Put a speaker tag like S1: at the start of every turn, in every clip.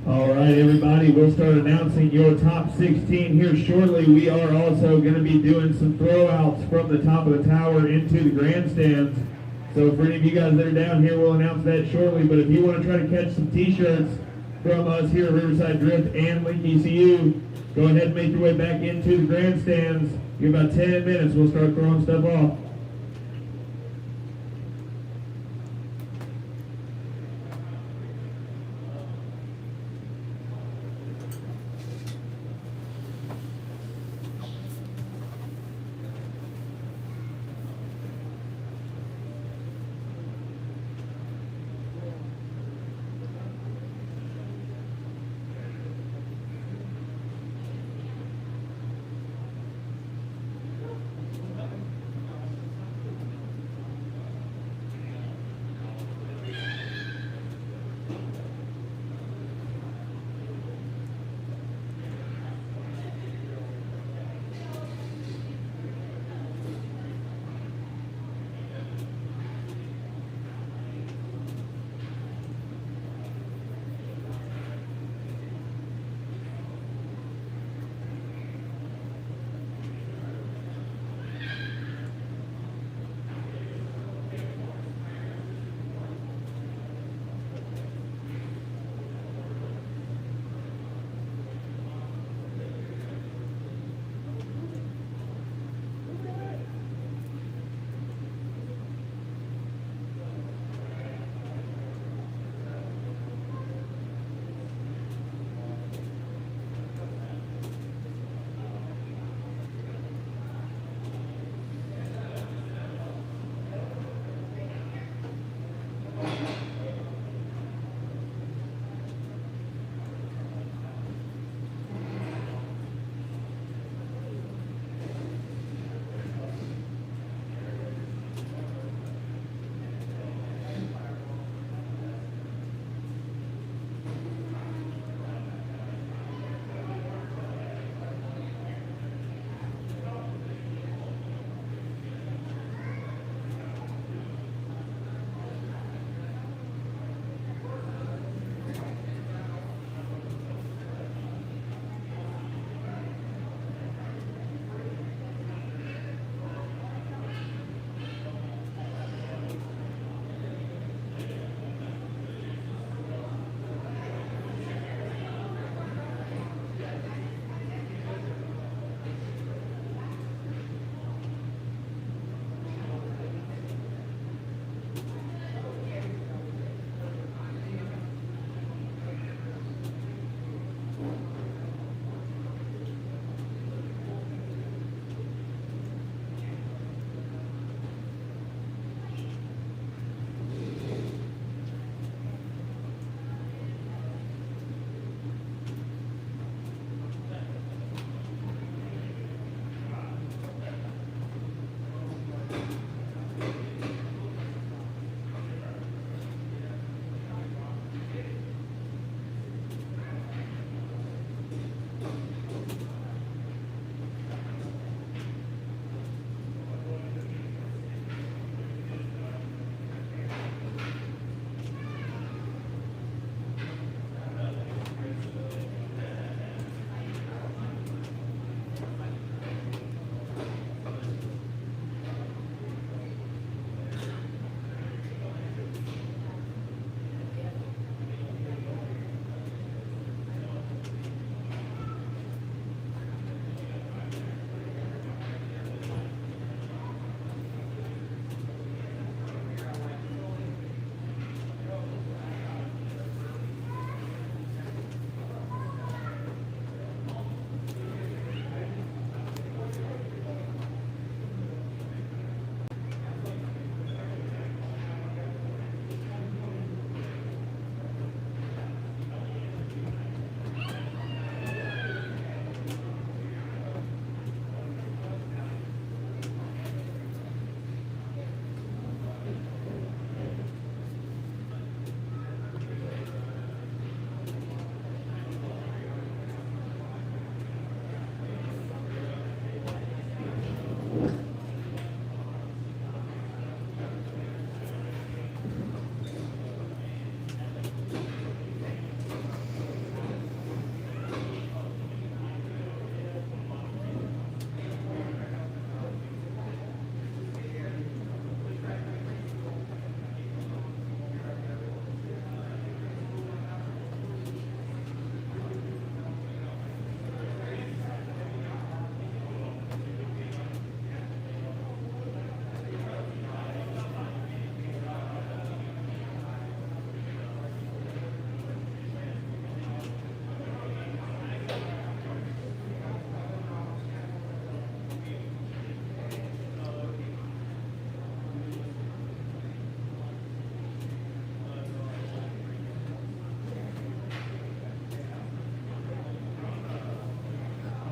S1: All right, everybody, we'll start announcing your top 16 here shortly. We are also going to be doing some throwouts from the top of the tower into the grandstands. So for any of you guys that are down here, we'll announce that shortly. But if you want to try to catch some t-shirts from us here at Riverside Drift and Link ECU, go ahead and make your way back into the grandstands. In about 10 minutes, we'll start throwing stuff off.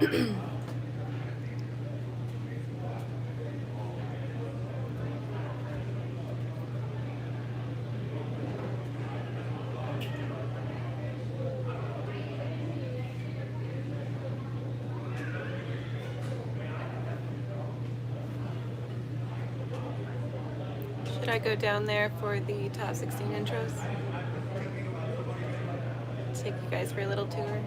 S2: Should I go down there for the top 16 intros? Take you guys for a little tour.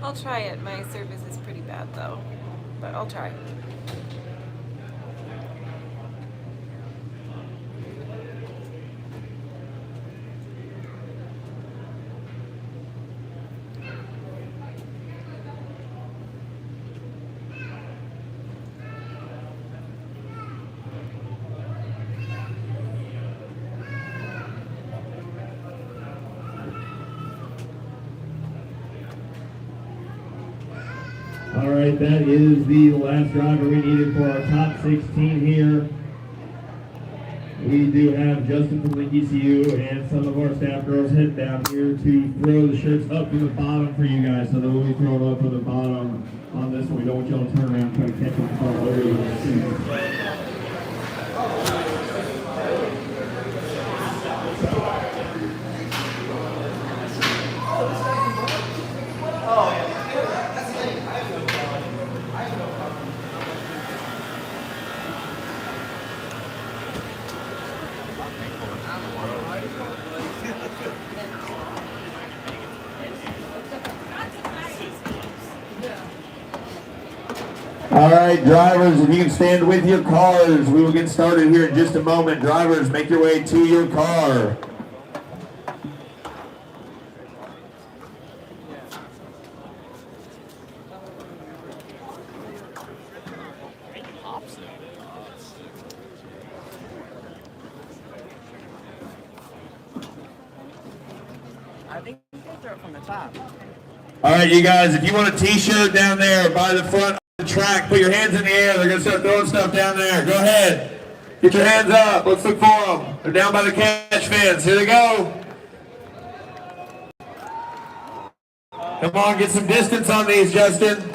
S2: I'll try it. My service is pretty bad though, but I'll try.
S1: All right, that is the last driver we needed for our top 16 here. We do have Justin from the ECU and some of our staff girls heading down here to throw the shirts up to the bottom for you guys. So they will be thrown up from the bottom on this one. We don't want y'all to turn around and try to catch them all over. All right, drivers, if you can stand with your cars, we will get started here in just a moment. Drivers, make your way to your car.
S3: I think they throw it from the top.
S1: All right, you guys, if you want a t-shirt down there by the front of the track, put your hands in the air. They're going to start throwing stuff down there. Go ahead. Get your hands up. Let's look for them. They're down by the catch fence. Here they go. Come on, get some distance on these, Justin.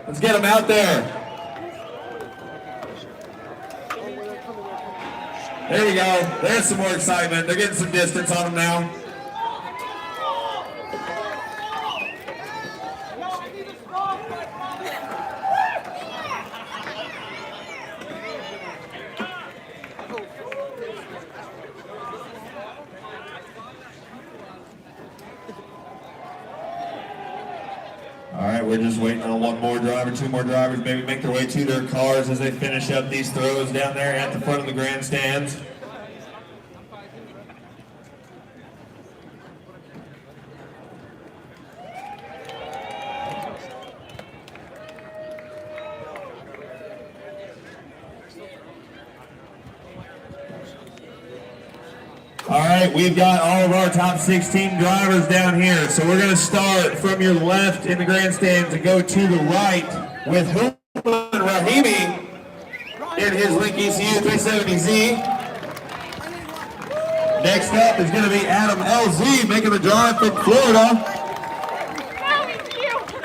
S1: Let's get them out there. There you go. There's some more excitement. They're getting some distance on them now. All right, we're just waiting on one more driver, two more drivers, maybe make their way to their cars as they finish up these throws down there at the front of the grandstands. All right, we've got all of our top 16 drivers down here. So we're going to start from your left in the grandstands and go to the right with Hooman Rahimi in his Link ECU 370Z. Next up is going to be Adam LZ making the drive from Florida.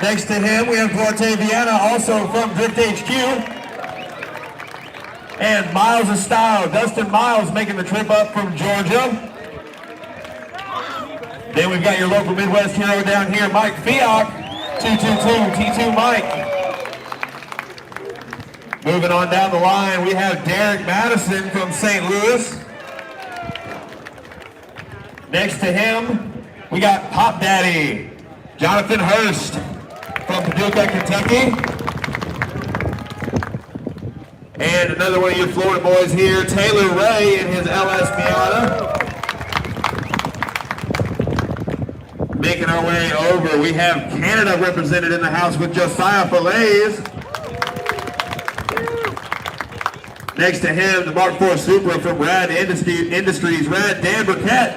S1: Next to him, we have Duarte Viana, also from Drift HQ. And Miles of Style, Dustin Miles making the trip up from Georgia. Then we've got your local Midwest hero down here, Mike Fiat, 222, T2 Mike. Moving on down the line, we have Derek Madison from St. Louis. Next to him, we got Pop Daddy, Jonathan Hurst from Paducah, Kentucky. And another one of your Florida boys here, Taylor Ray in his LS Miata. Making our way over, we have Canada represented in the house with Josiah Falaise. Next to him, the Mark IV Supra from Rad Industries, Rad Dan Burkett.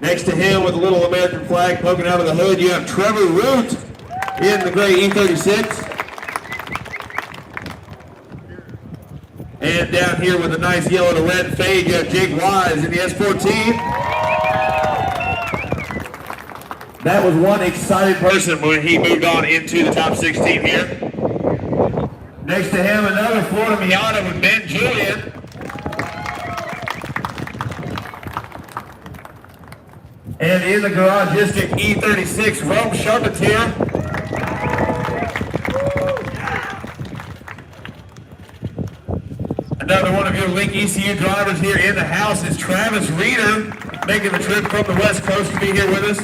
S1: Next to him with a little American flag poking out of the hood, you have Trevor Root in the gray E36. And down here with a nice yellow to red fade, you have Jake Wise in the S14. That was one excited person when he moved on into the top 16 here. Next to him, another Florida Miata with Ben Julian. And in the garage district, E36, Rome Charpentier. Another one of your Link ECU drivers here in the house is Travis Reeder, making the trip from the West Coast to be here with us.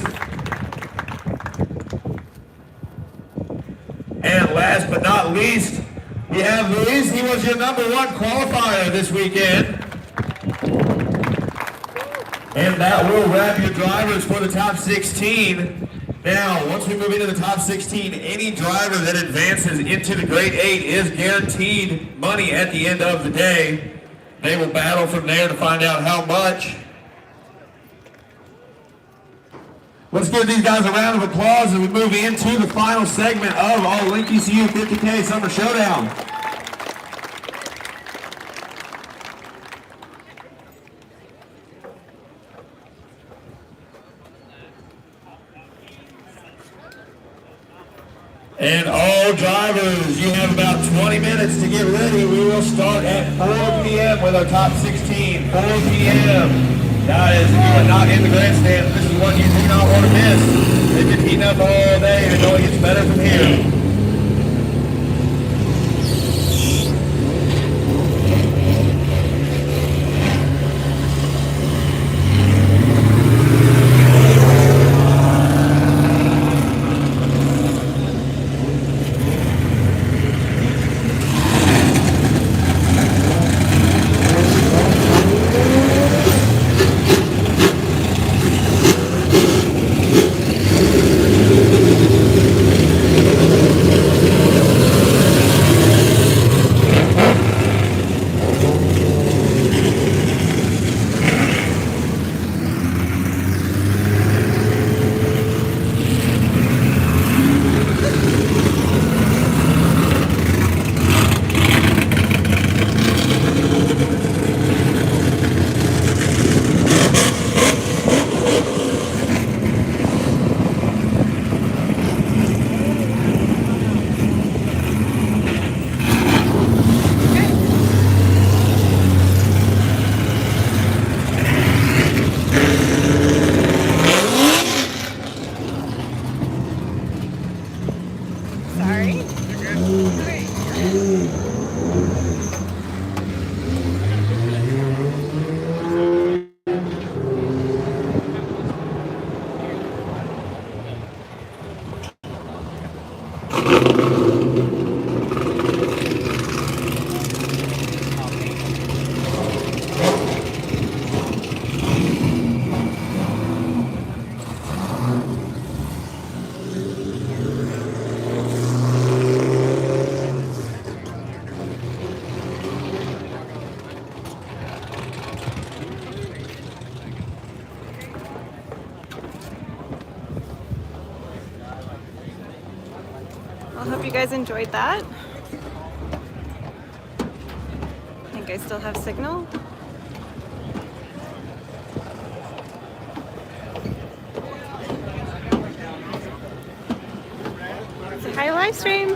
S1: And last but not least, we have Luis. He was your #1 qualifier this weekend. And that will wrap your drivers for the top 16. Now, once we move into the top 16, any driver that advances into the grade 8 is guaranteed money at the end of the day. They will battle from there to find out how much. Let's give these guys a round of applause as we move into the final segment of our Link ECU 50K Summer Showdown. And all drivers, you have about 20 minutes to get ready. We will start at 4 p.m. with our top 16. 4 p.m. Guys, if you are not in the grandstand, this is what you do not want to miss. They've been heating up all day and it only gets better from here.
S2: I hope you guys enjoyed that. I think I still have signal. It's a high live stream.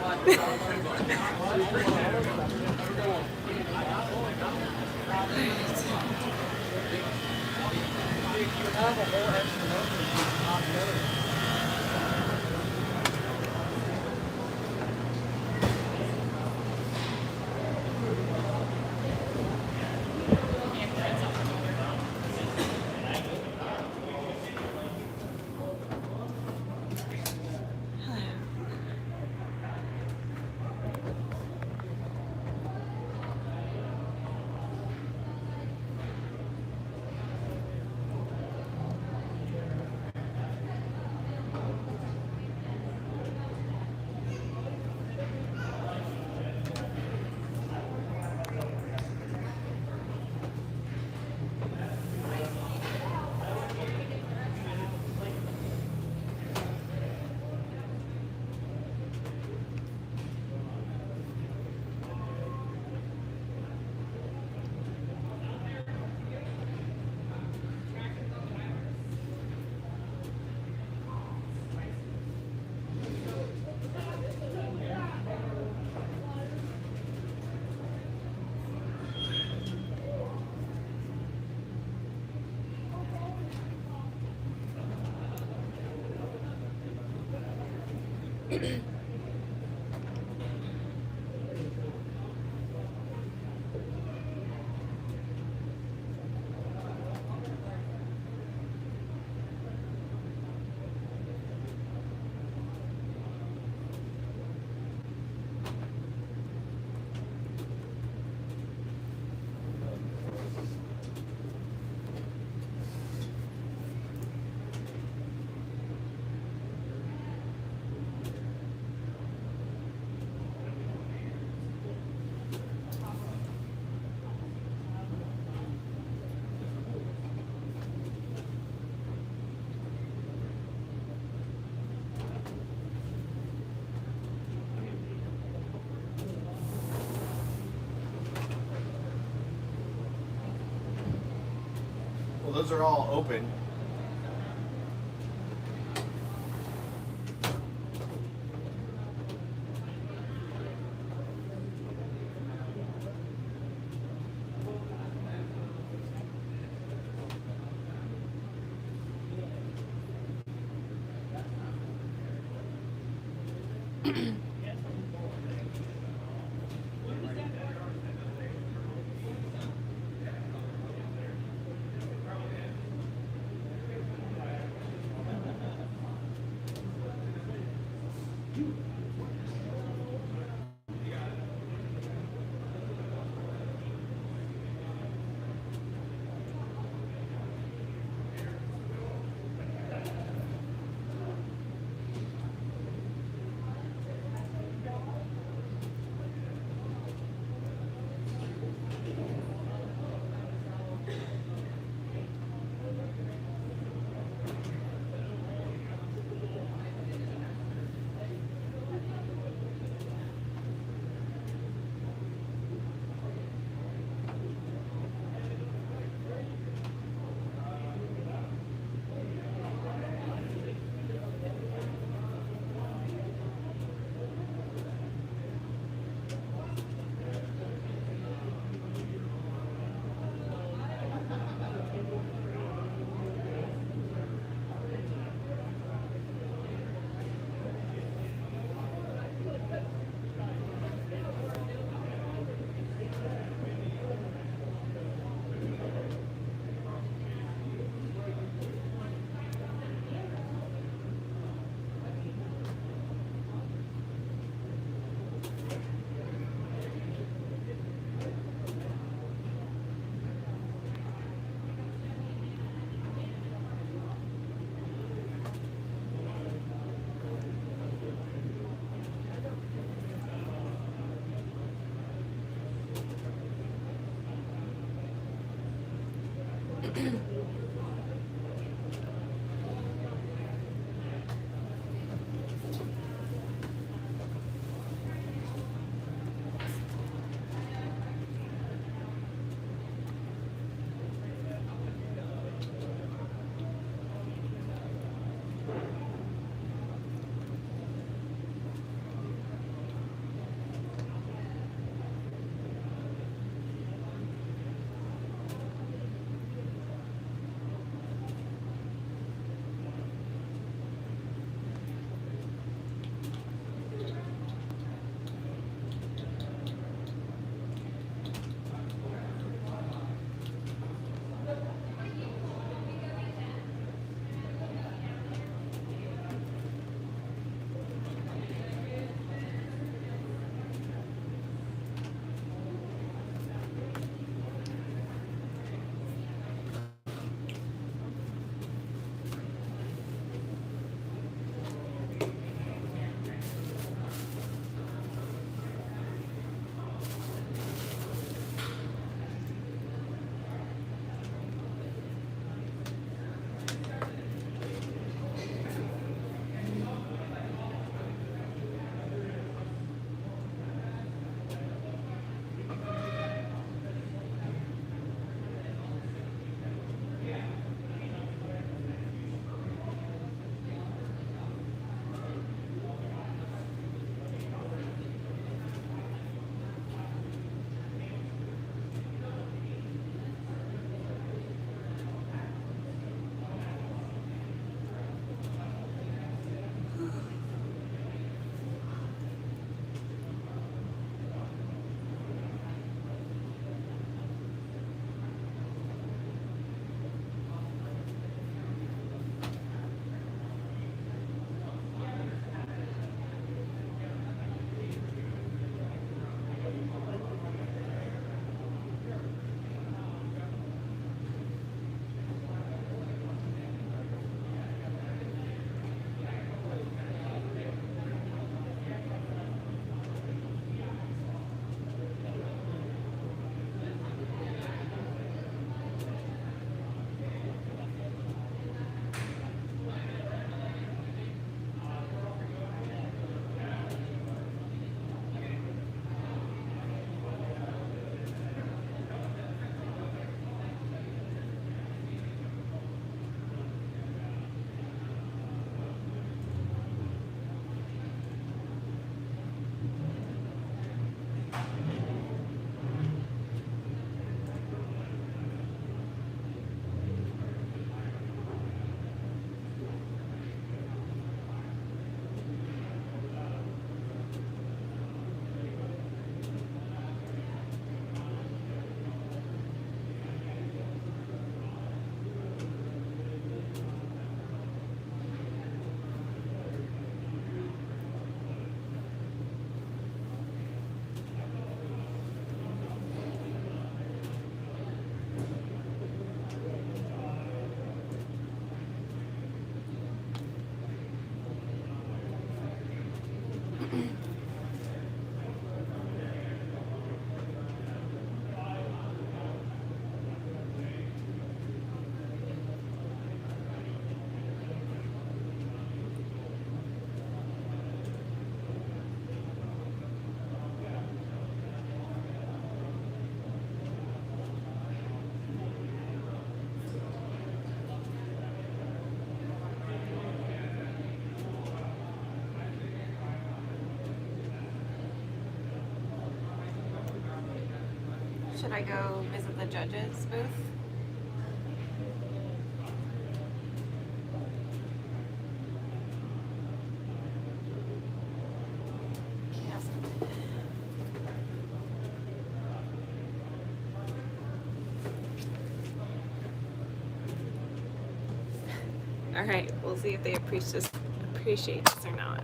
S4: Well, those are all open.
S2: Should I go visit the judges booth? Yes. All right, we'll see if they appreciate this or not.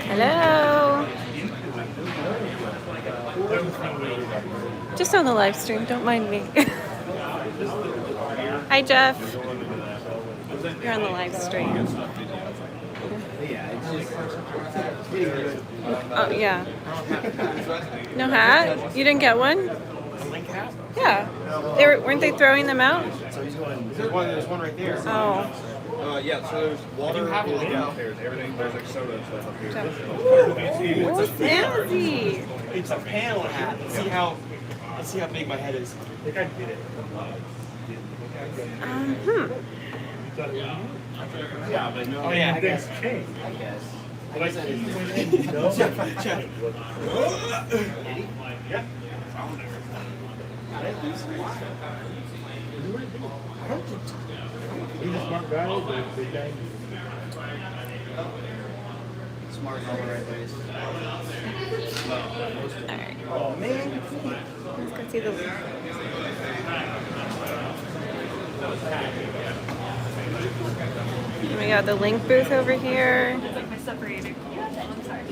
S2: Hello. Just on the live stream, don't mind me. Hi, Jeff. You're on the live stream. Oh, yeah. No hat? You didn't get one? Yeah. Weren't they throwing them out?
S4: There's one right there.
S2: Oh.
S4: Yeah, so there's water downstairs. Everything, there's like soda and stuff up here.
S2: Oh, fancy.
S3: It's a panel hat. Let's see how big my head is. I think I did it.
S4: Yeah, but no.
S3: Oh yeah, I guess.
S4: I guess.
S3: Like he went in, you know? Check. Yeah. He's a smart guy, but big guy.
S4: Smart in all the right ways.
S2: Alright.
S3: Oh man.
S2: Let's go see the link. And we got the link booth over here.
S5: It's like my separator. I'm sorry.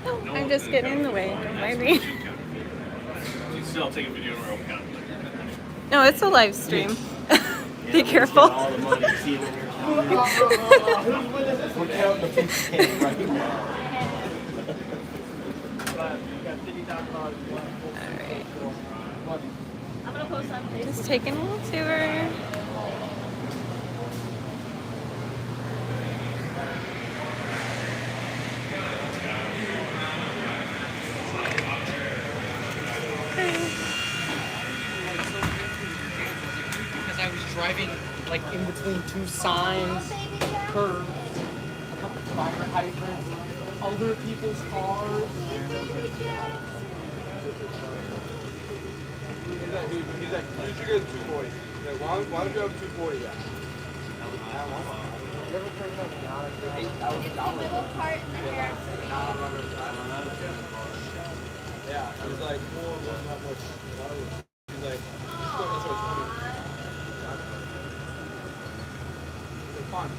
S2: No, I'm just getting in the way. Don't mind me.
S4: You still take a video in real count.
S2: No, it's a live stream. Be careful.
S3: All the money you see in here. We're counting the 50K right now.
S2: Alright.
S5: I'm gonna post on Facebook.
S2: Just taking a little tour.
S3: Because I was driving like in between two signs, curves, a couple fire hydrants, other people's cars.
S6: He's like, you should get 240. Like, why don't you have 240 yet? Yeah, it was like, more than how much. He's like, that's what's coming. He's like, fine.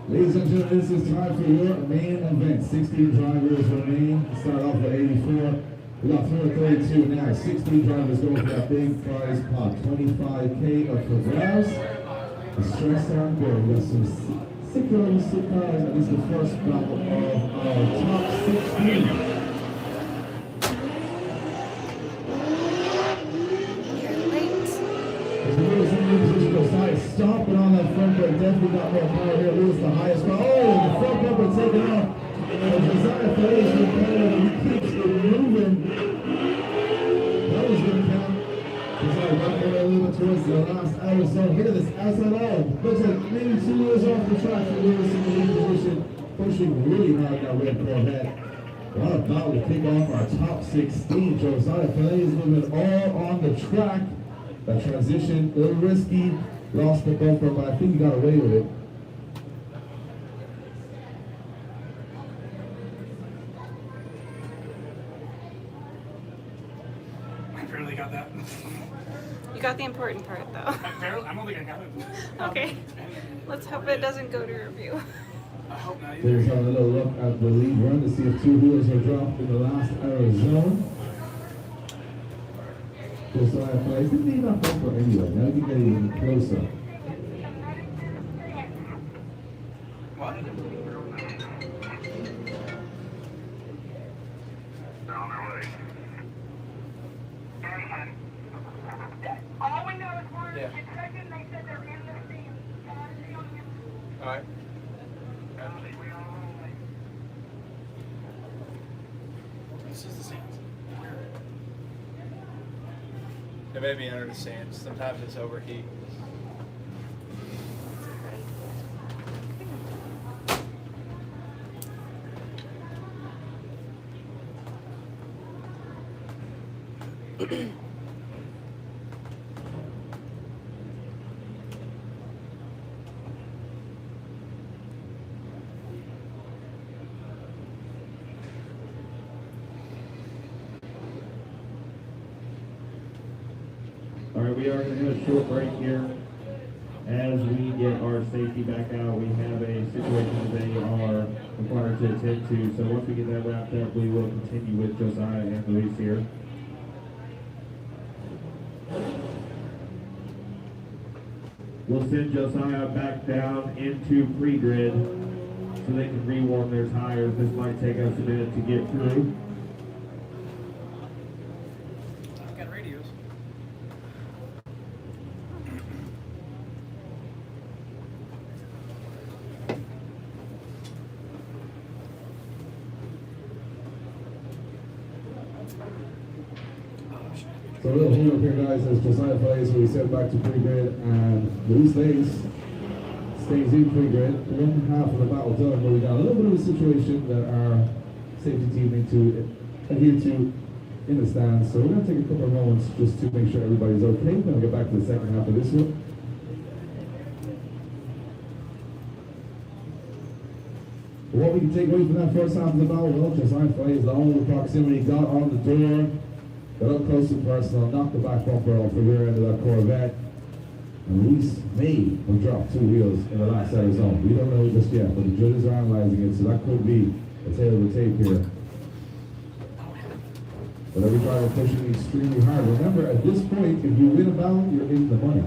S7: Ladies and gentlemen, this is time for your main event. 16 drivers remain. Start off with 84. We got 432 now. 16 drivers going for that big prize pot. 25K up for grabs. The stress aren't good. We got some sick cars. And this is the first battle of our top 16. Stomping on that front brake, definitely got more power here. Lewis the highest. Oh, the front bumper taken off. And Josiah Fay's repetitive. He keeps it moving. That was going to count. Josiah got there a little bit towards the last outer zone. Look at this outside all. Looks like maybe 2 years off the track for Lewis in the lead position. Pushing really hard that red Corvette. What a battle to kick off our top 16. Josiah Fay is moving all on the track. That transition, a little risky. Lost the bumper, but I think he got away with it.
S3: I barely got that.
S2: You got the important part, though.
S3: I don't think I got it.
S2: Okay. Let's hope it doesn't go to review.
S3: I hope not.
S7: There's a little look at the lead run to see if 2 wheels are dropped in the last hour zone. Josiah Fay didn't need that bumper anyway. Now you can get even closer.
S3: What?
S8: All we know is we're
S3: Yeah.
S8: detecting, they said they're in the scene.
S3: All right. This is the same.
S4: It may be under the sand. Sometimes it's overheat.
S1: All right, we are going to have a short break here. As we get our safety back out, we have a situation that they are required to attend to. So once we get that wrapped up, we will continue with Josiah and Luis here. We'll send Josiah back down into pre-grid so they can rewarm their tires. This might take us a minute to get through.
S3: I've got radios.
S7: So a little hold up here, guys, as Josiah Fay, so we sent back to pre-grid, and Luis stays in pre-grid. One half of the battle done, but we got a little bit of a situation that our safety team need to adhere to in the stands. So we're going to take a couple of moments just to make sure everybody's okay. Then we'll get back to the second half of this one. What we can take away from that first half of the battle, well, Josiah Fay is the only proximity, got on the door, got up close and personal, knocked the back bumper off the rear end of that Corvette. And Luis may have dropped 2 wheels in the last outer zone. We don't know just yet, but the judges are analyzing it, so that could be a tail of the tape here. But every driver pushing extremely hard. Remember, at this point, if you win a battle, you're in the money.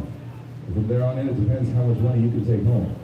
S7: And from there on in, it depends how much money you can take home.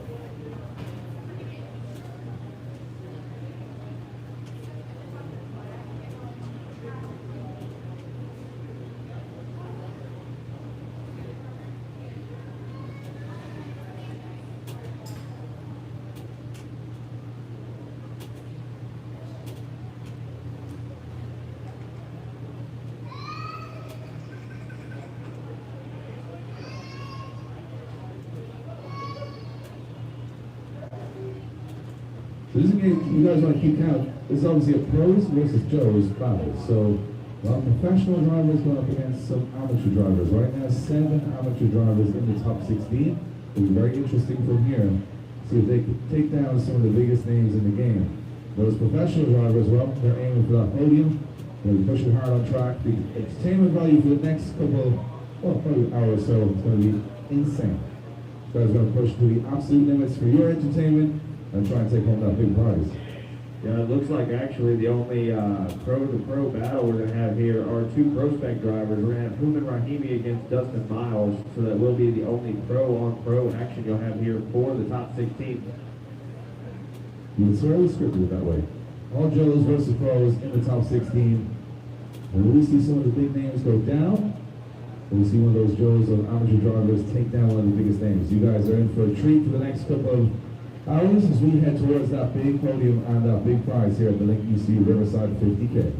S7: This is a game you guys want to keep count. This is obviously a pros versus Joe's battle. So, professional drivers going up against some amateur drivers. Right now, 7 amateur drivers in the top 16. It'll be very interesting from here. See if they can take down some of the biggest names in the game. Those professional drivers, well, they're aiming for that podium. They'll be pushing hard on track. The entertainment value for the next couple, probably an hour or so, it's going to be insane. You guys are going to push to the absolute limits for your entertainment and try and take home that big prize.
S1: Yeah, it looks like actually the only pro-to-pro battle we're going to have here are 2 prospect drivers. We're going to have Human Rahimi against Dustin Miles, so that will be the only pro-on-pro action you'll have here for the top 16.
S7: It's fairly scripted that way. All Joes versus pros in the top 16. And we see some of the big names go down. We'll see one of those Joes or amateur drivers take down one of the biggest names. You guys are in for a treat for the next couple of hours as we head towards that big podium and that big prize here at the Link ECU Riverside 50K.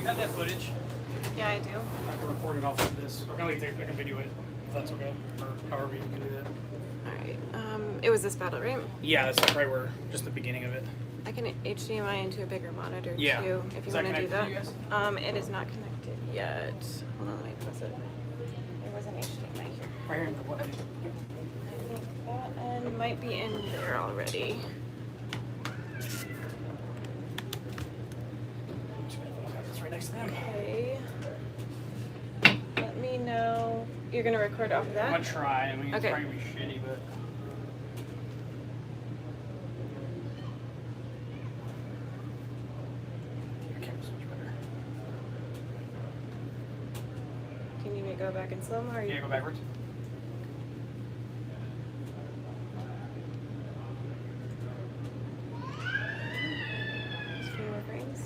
S3: Have that footage?
S2: Yeah, I do.
S3: I can record it off of this. Or I can video it, if that's okay. Or however you can do that.
S2: Alright. It was this battle, right?
S3: Yeah, that's like right where, just the beginning of it.
S2: I can HDMI into a bigger monitor
S3: Yeah.
S2: too, if you
S3: Is that
S2: want to do
S3: connected
S2: that.
S3: to you
S2: It is not connected yet. Hold on, let me press it. There was an HDMI here.
S3: Right here in the what?
S2: I think that end might be in there already.
S3: It's right next to them.
S2: Okay. Let me know. You're gonna record off of
S3: I'm
S2: that?
S3: gonna try. I mean, it's
S2: Okay.
S3: probably gonna be shitty, but. Your camera's much better.
S2: Can you go back in slow mo? Or
S3: Can you go backwards?
S2: Just a few more frames.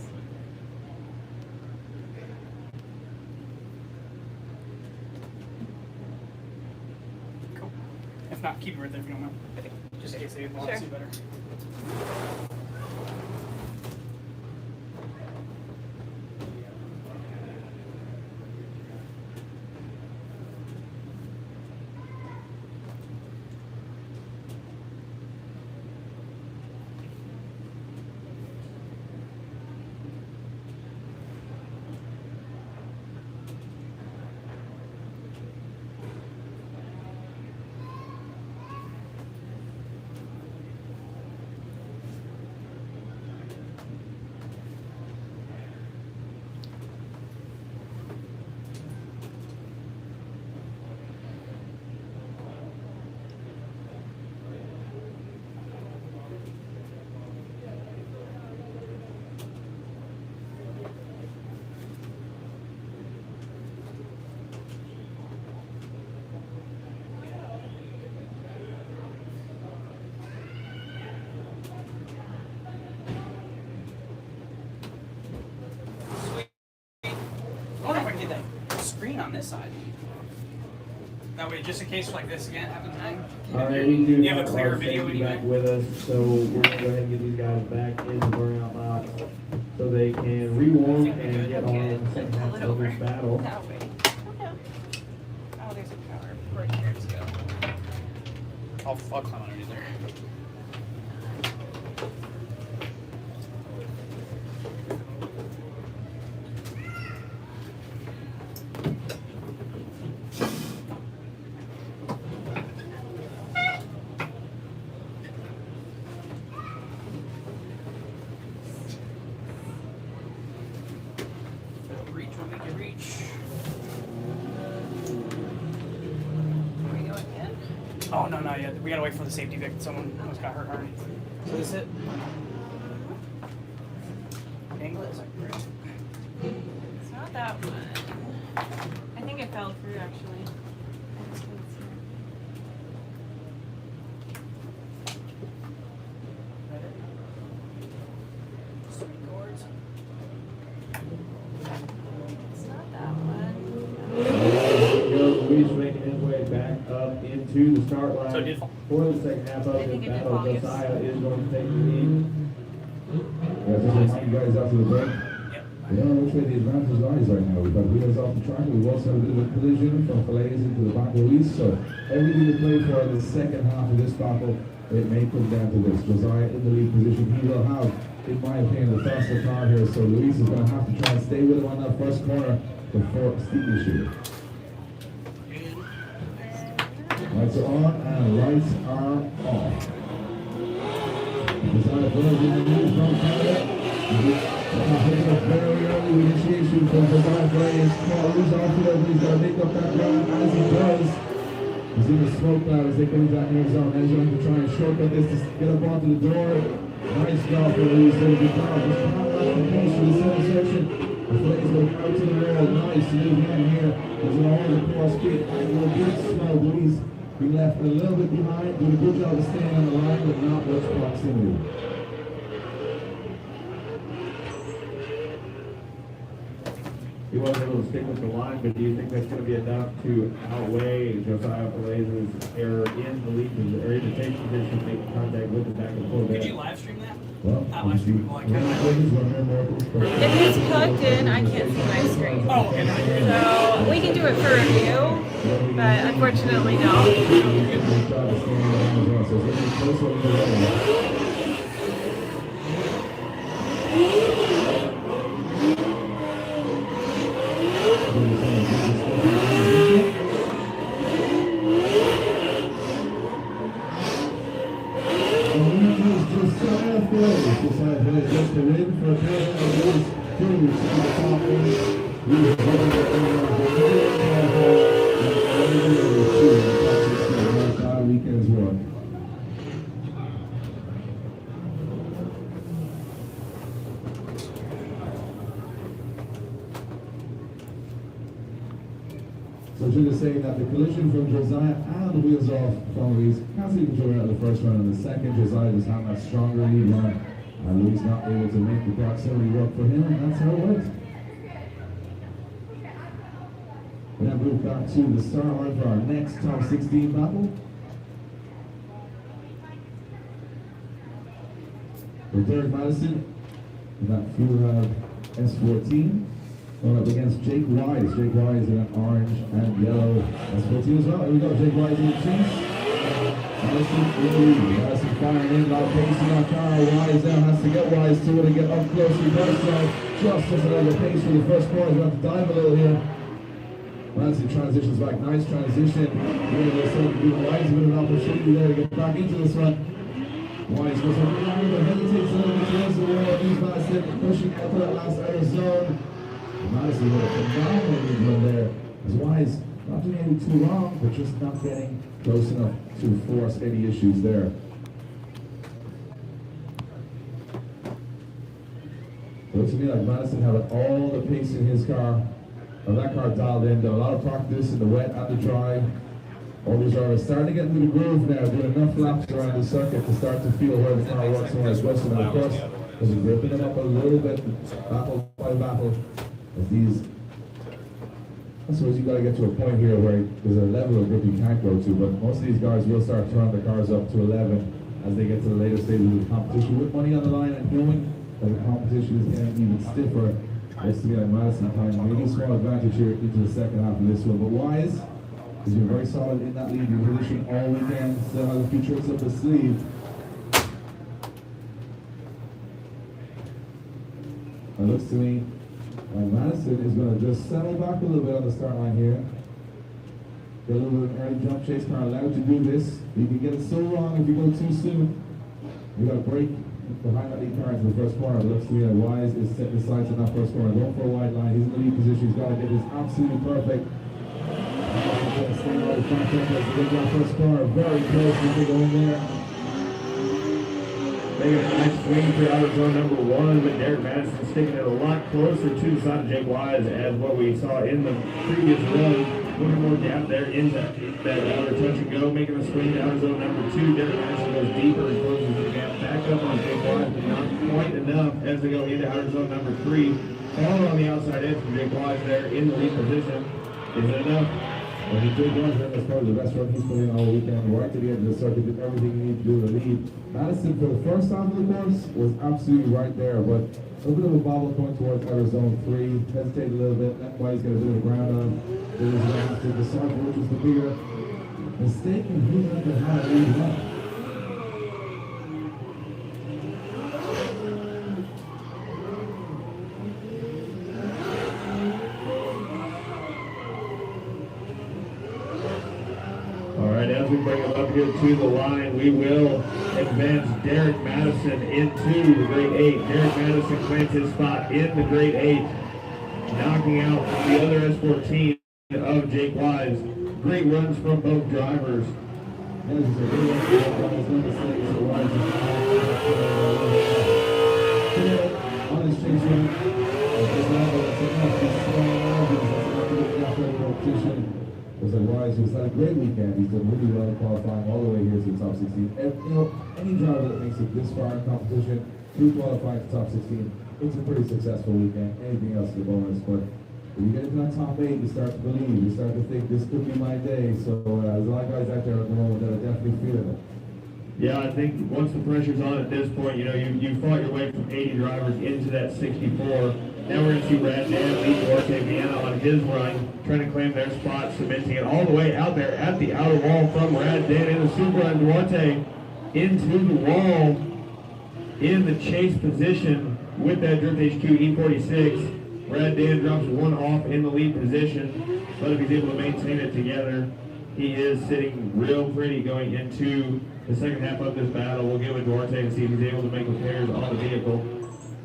S3: Cool. If not, keep it right there if you don't mind. Just in case they want to see better. On this side. That way, just in case like this again happens again.
S1: Alright, we do
S3: You have a clearer
S1: our
S3: video
S1: safety back
S3: anyway.
S1: with us, so we're gonna go ahead and get these guys back in the burnout box so they can rewarm and get on the second half of this battle.
S2: That way. Okay. Oh, there's a power cord here too.
S3: I'll climb underneath there. Reach when we can reach.
S2: Are we going in?
S3: Oh, no, not yet. We gotta wait for the safety vic. Someone almost got hurt already. So this is it? Angle it? Is that correct?
S2: It's not that one. I think it fell through actually. I just couldn't see it.
S3: Swing cords.
S2: It's not that one.
S1: Luis making his way back up into the start line
S3: So it did fall.
S1: for the second half of
S2: I
S1: this
S2: think it did
S1: battle.
S2: fall, yes.
S1: Josiah is going to take the lead.
S7: Just remind you guys after the break.
S3: Yep.
S7: We don't know which way the advantage lies right now. We've got wheels off the track. We've also had a bit of a collision from Fillets into the back of Luis. So everything we play for in the second half of this battle, it may come down to this. Josiah in the lead position. He will have, in my opinion, the faster car here. So Luis is going to have to try and stay with him on that first corner before Steve issue. Lights are on and lights are off. Josiah Fillets in the lead from Canada. Picking up very early with initiation from Josiah Fillets. Luis off to him. He's going to make up that ground as he does. He's in the smoke cloud as they go into that near zone. As going to try and shortcut this to get up onto the door. Nice job for Luis. There's the car. Just power out the pace for the center section. The Fillets going out to the wall. Nice move in here. There's an all the cross speed. And a good smell. Luis being left a little bit behind. Doing a good job of staying on the line, but not much proximity.
S1: He was able to stick with the line, but do you think that's going to be enough to outweigh Josiah Fillets' error in the lead or in the take position, making contact with the back and forth?
S3: Could you live stream that?
S7: Well,
S3: Not live stream, like, kind of.
S2: If it's plugged in, I can't see my screen.
S3: Oh, okay.
S2: So we can do it for review, but unfortunately no.
S7: Just to win for a pair of these two top weekend's work. So Jude is saying that the collision from Josiah and wheels off from Luis can't see control out of the first round, and the second Josiah just having a stronger lead line. And Luis not able to make the proximity work for him, and that's how it works. We now move back to the start line for our next top 16 battle. For Derek Madison, in that Fuel S14, going up against Jake Wise. Jake Wise in an orange and yellow S14 as well. Here we go, Jake Wise in the chase. Madison firing in, not pacing that car. Wise now has to get Wise to it and get up close. Reverse side, just doesn't have the pace for the first corner. He's got to dive a little here. Madison transitions back, nice transition. Wise with an opportunity there to get back into this run. Wise goes around, but hesitates a little bit towards the wall. He's Madison pushing out to that last outer zone. Madison with a phenomenal run there. As Wise not doing anything too wrong, but just not getting close enough to force any issues there. Looks to me like Madison having all the pace in his car, or that car dialed in. Done a lot of practice in the wet and the dry. All these drivers starting to get into the groove now, doing enough laps around the circuit to start to feel where the car works and where it's resting. And of course, as he's ripping them up a little bit, battle by battle, as these. I suppose you got to get to a point here where there's a level of grip you can't go to, but most of these guys will start turning the cars up to 11 as they get to the later stages of the competition with money on the line and knowing that the competition is getting even stiffer. Looks to me like Madison having maybe a small advantage here into the second half of this one, but Wise He's been very solid in that leading position all weekend. Still has a few tricks up his sleeve. It looks to me like Madison is going to just settle back a little bit on the start line here. Get a little bit of an early jump chase car allowed to do this. You can get it so wrong if you go too soon. You got to break behind that lead car into the first corner. It looks to me like Wise is setting his sights on that first corner. Going for a wide line. He's in the lead position. He's got to get this absolutely perfect. Stay right front as they get that first corner. Very close when they go in there.
S1: Making a nice swing for outer zone number 1, but Derek Madison sticking it a lot closer to the side of Jake Wise as what we saw in the previous run. A little more gap there into that outer touch and go, making a swing to outer zone number 2. Derek Madison goes deeper and closes the gap back up on Jake Wise, but not quite enough as they go into outer zone number 3. All on the outside edge from Jake Wise there in the lead position. Is it enough?
S7: Well, he did one run as part of the best run he's put in all weekend. Right to the end of the circuit, did everything he needed to do to lead. Madison, for the first half of the course, was absolutely right there, but a little bit of a bobble going towards outer zone 3. Hesitated a little bit. That Wise got a bit of a ground on. It was going to have to decide which was the bigger mistake and who had to have it lead up.
S1: As we bring him up here to the line, we will advance Derek Madison into the grade 8. Derek Madison claims his spot in the grade 8, knocking out the other S14 of Jake Wise. Great runs from both drivers.
S7: On his chase run, was like Wise, who's had a great weekend. He's done really well qualifying all the way here to the top 16. And, you know, any driver that makes it this far in competition through qualifying to top 16, it's a pretty successful weekend. Anything else is a bonus, but when you get into that top 8, you start to believe, you start to think this could be my day. So there's a lot of guys out there at the moment that are definitely feeling it.
S1: Yeah, I think once the pressure's on at this point, you know, you fought your way from 80 drivers into that 64. Now we're going to see Brad Dan lead Duarte Vienna on his run, trying to claim their spot, cementing it all the way out there at the outer wall from Brad Dan in the super run. Duarte into the wall in the chase position with that Drift HQ E46. Brad Dan drops one off in the lead position, but if he's able to maintain it together, he is sitting real pretty going into the second half of this battle. We'll give it to Duarte and see if he's able to make repairs on the vehicle.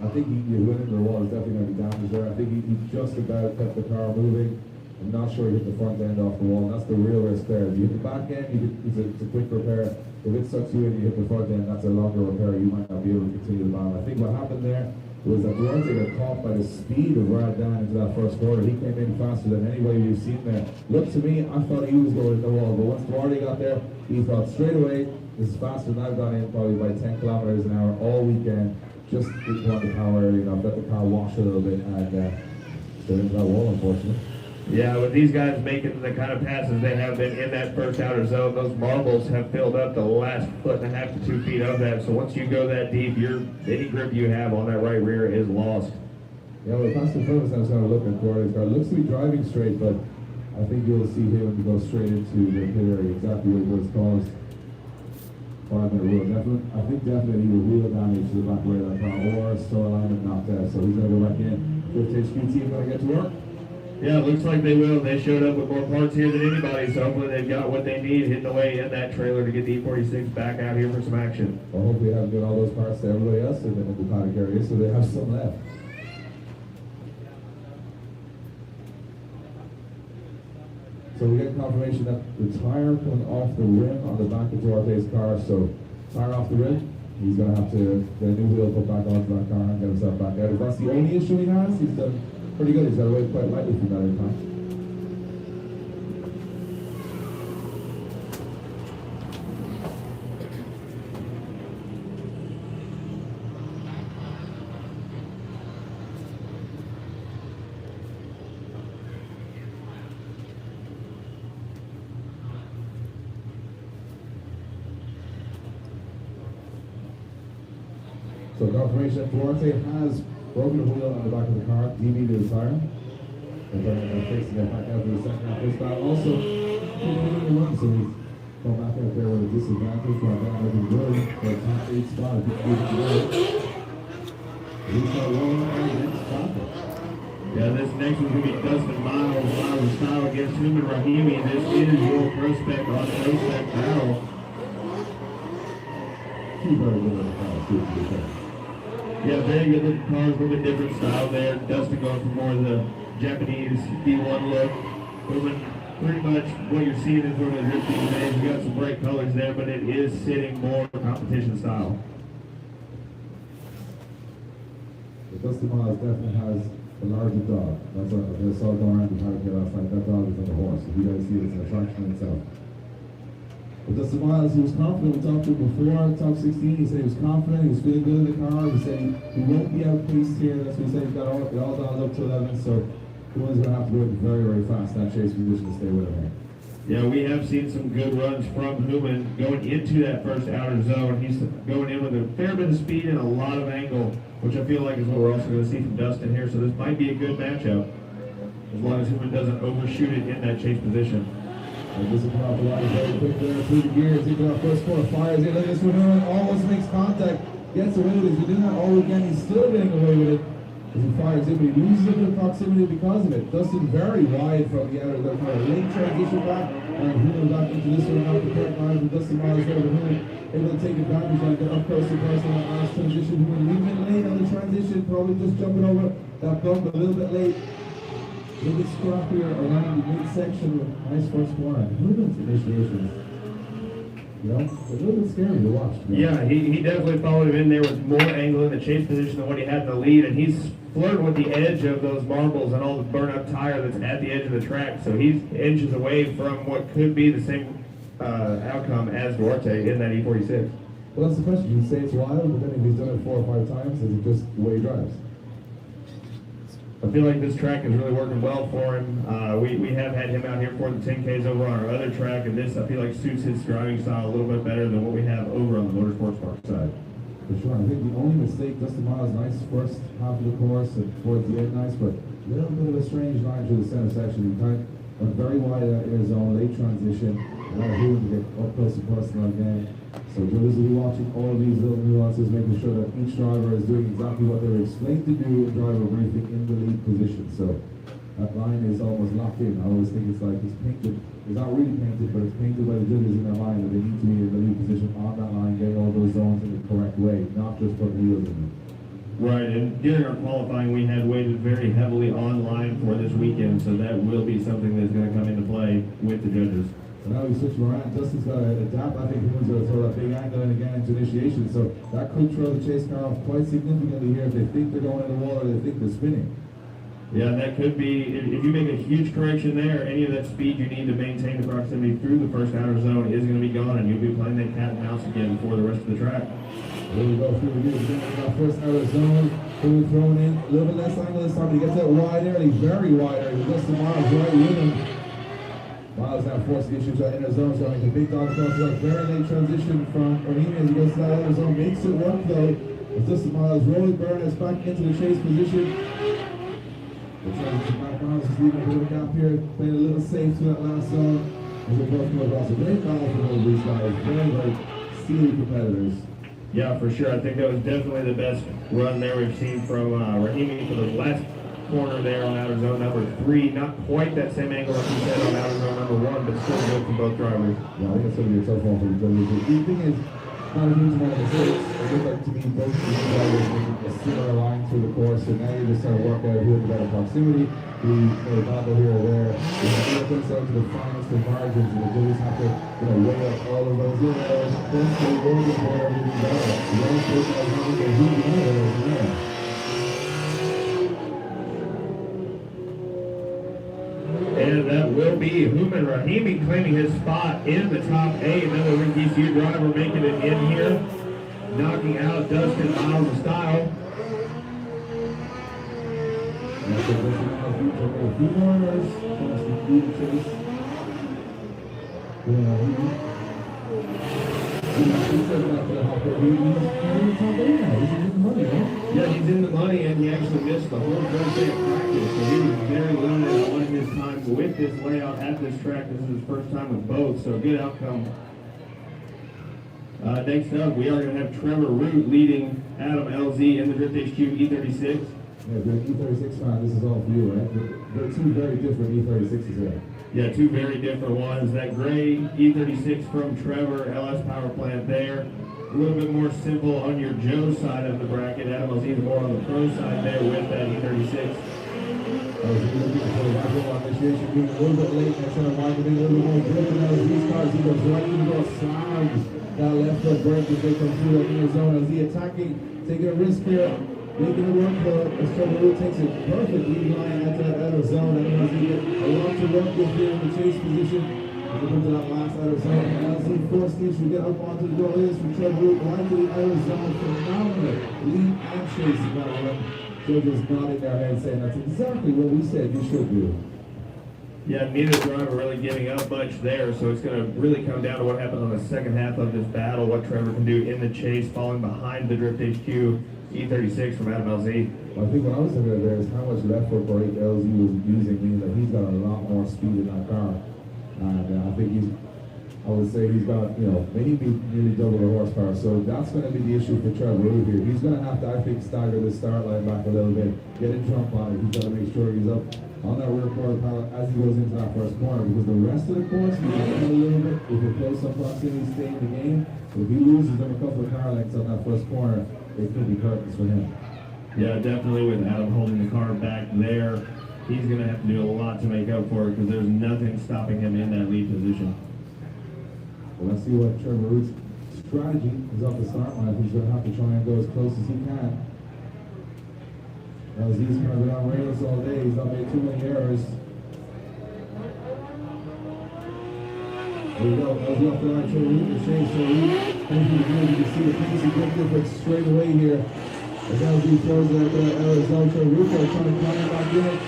S7: I think he went into the wall. Is definitely going to be damaged there. I think he just about kept the car moving. I'm not sure he hit the front end off the wall. That's the real risk there. If you hit the back end, it's a quick repair. If it sucks you in, you hit the front end, that's a longer repair. You might not be able to continue the battle. I think what happened there was that Duarte got caught by the speed of Brad Dan into that first quarter. He came in faster than anybody we've seen there. Look, to me, I thought he was going in the wall, but once Duarte got there, he thought straight away, this is faster than I've gone in probably by 10 kilometers an hour all weekend. Just didn't want the power early enough, let the car wash a little bit, and stood into that wall, unfortunately.
S1: Yeah, with these guys making the kind of passes they have been in that first outer zone, those marbles have filled up the last 1.5 to 2 feet of that. So once you go that deep, any grip you have on that right rear is lost.
S7: Yeah, well, past the front, I was going to look at Duarte's car. It looks to be driving straight, but I think you'll see him go straight into the pit area, exactly what was caused. 5-minute rule. I think definitely he will wheel damage to the back rail of that car or store alignment knocked out. So he's going to go back in. Drift HQ team going to get to work.
S1: Yeah, it looks like they will. They showed up with more parts here than anybody, so hopefully they've got what they need hidden away in that trailer to get the E46 back out here for some action.
S7: Well, hopefully they haven't given all those parts to everybody else in the paddock area, so they have some left. So we get confirmation that the tire coming off the rim on the back of Duarte's car. So tire off the rim, he's going to have to get a new wheel put back onto that car and get himself back out. If that's the only issue he has, he's done pretty good. He's got away quite lightly from that in time. So confirmation that Duarte has broken the wheel on the back of the car, DB'd the tire, and then fixing it back out for the second half of this battle. Also, So he's going back out there with a disadvantage while that looking good for a top 8 spot. He's got one against Papa.
S1: Yeah, this next one's going to be Dustin Miles. Miles' style against Human Rahimi. This is your prospect on prospect battle.
S7: Two very good little cars, too, to be fair.
S1: Yeah, very good looking cars, a little bit different style there. Dustin going for more of the Japanese D1 look. Human, pretty much what you're seeing is one of the drifting days. We got some bright colors there, but it is sitting more competition style.
S7: The Dustin Miles definitely has a larger dog. That's what I saw going around the paddock here last night. That dog is like a horse. If you guys see it, it's an attraction in itself. But Dustin Miles, he was confident. We talked to him before top 16. He said he was confident. He was feeling good in the car. He said he won't be outpaced here. That's what he said. He's got it all dialed up to 11. So Human's going to have to work very, very fast in that chase position to stay with him here.
S1: Yeah, we have seen some good runs from Human going into that first outer zone. He's going in with a fair bit of speed and a lot of angle, which I feel like is what we're also going to see from Dustin here. So this might be a good matchup, as long as Human doesn't overshoot it in that chase position.
S7: This is off a lot of very quick there through the gears. Even our first corner fires in. Look at this one. Human almost makes contact, gets away with it. He's doing that all again. He's still getting away with it. As he fires in, but he loses a bit of proximity because of it. Dustin very wide from the outer, the kind of late transition back, and Human back into this one out the correct line from Dustin Miles there, but Human able to take advantage of it, up close to person on that last transition. Human leaving it late on the transition, probably just jumping over that bump a little bit late. A little bit scrappier around the midsection with nice first corner. Human's initiations, you know, it's a little bit scary to watch.
S1: Yeah, he definitely followed him in there with more angle in the chase position than what he had in the lead, and he's flirting with the edge of those marbles and all the burn-up tire that's at the edge of the track. So he's inches away from what could be the same outcome as Duarte in that E46.
S7: Well, that's the question. You say it's wild, but then if he's done it 4 or 5 times, is it just the way he drives?
S1: I feel like this track is really working well for him. We have had him out here for the 10Ks over on our other track, and this I feel like suits his driving style a little bit better than what we have over on the Motorsports Park side.
S7: For sure. I think the only mistake, Dustin Miles, nice first half of the course and towards the end, nice, but a little bit of a strange line through the center section. He kind of went very wide out air zone, late transition, and now Human to get up close to personal again. So judges will be watching all of these little nuances, making sure that each driver is doing exactly what they were explained to do in driver briefing in the lead position. So that line is almost locked in. I always think it's like it's painted. It's not really painted, but it's painted by the judges in their mind that they need to be in the lead position on that line, getting all those zones in the correct way, not just putting wheels in them.
S1: Right, and during our qualifying, we had weighted very heavily on line for this weekend, so that will be something that's going to come into play with the judges.
S7: So now we switch around. Dustin's got to adapt. I think Human's going to throw that big angle in again into initiation, so that could throw the chase car off quite significantly here if they think they're going in the wall or they think they're spinning.
S1: Yeah, that could be, if you make a huge correction there, any of that speed you need to maintain the proximity through the first outer zone is going to be gone, and you'll be playing that cat and mouse again for the rest of the track.
S7: There we go through the gears again. That first outer zone, Human thrown in a little bit less angle this time. He gets that wide early, very wide early. Dustin Miles right with him. Miles now forcing issues out in the zone, so make a big dog across that very late transition from Rahimi as he goes to that outer zone. Makes it work though. As Dustin Miles rolling Burners back into the chase position. Miles is leaving a bit of a gap here, playing a little safe to that last zone. As they both go across a great battle for both these guys. Very, very steely competitors.
S1: Yeah, for sure. I think that was definitely the best run there we've seen from Rahimi for the last corner there on outer zone number 3. Not quite that same angle like you said on outer zone number 1, but still good for both drivers.
S7: Yeah, I think it's going to be a tough one for the judges. The thing is, not a huge amount of mistakes. It looked like to me both of these drivers making a similar line through the course, so now you're just trying to work out who has the better proximity, who may battle here or there. You know, it comes down to the finest of margins, and the judges have to, weigh up all of those little errors. Once they roll the board, everything's better. You don't take that one, but who the errors in there?
S1: And that will be Human Rahimi claiming his spot in the top 8. Another ECU driver making it in here, knocking out Dustin Miles of style. Yeah, he's in the money, and he actually missed the whole first day of practice, so he was very limited on what his his time with this layout at this track. This is his first time with both, so good outcome. Next up, we are going to have Trevor Root leading Adam LZ in the Drift HQ E36.
S7: Yeah, the E36 fan, this is all for you, right? They're two very different E36s here.
S1: Yeah, two very different ones. That gray E36 from Trevor, LS Power Plant there. A little bit more simple on your Joe side of the bracket. Adam LZ more on the pro side there with that E36.
S7: Looking for the rifle initiation, being a little bit late, and trying to wind it in a little bit more driven out of these cars. He goes right into the slams. That left foot break as they come through that near zone. As he attacking, taking a risk here, making it work for as Trevor Root takes it perfect lead line at that outer zone. And as he gets a lot to work with here in the chase position, as he comes to that last outer zone. And as he forced these to get up onto the goal is for Trevor Root, right to the outer zone. Phenomenal lead and chase in that one. Judges nodding their heads saying that's exactly what we said you should do.
S1: Yeah, neither driver really giving up much there, so it's going to really come down to what happened on the second half of this battle, what Trevor can do in the chase, falling behind the Drift HQ E36 from Adam LZ.
S7: Well, I think what I was looking at there is how much left foot brake LZ was using, meaning that he's got a lot more speed in that car. And I think I would say he's got, maybe nearly double the horsepower. So that's going to be the issue for Trevor Root here. He's going to have to, I think, stagger the start line back a little bit, get in jump on it. He's got to make sure he's up on that rear quarter pallet as he goes into that first corner, because the rest of the course, he's going to a little bit. If it close up proximity, stay in the game. So if he loses them a couple of car lengths on that first corner, it could be curtains for him.
S1: Yeah, definitely with Adam holding the car back there, he's going to have to do a lot to make up for it because there's nothing stopping him in that lead position.
S7: Well, let's see what Trevor Root's strategy is off the start line. He's going to have to try and go as close as he can. As he's kind of been on rails all day, he's not made too many errors. There we go. As off the line, Trevor Root, the chase. So thank you can see the pace he good difference straight away here. As LZ throws that Arizona, Trevor Root trying to climb back in.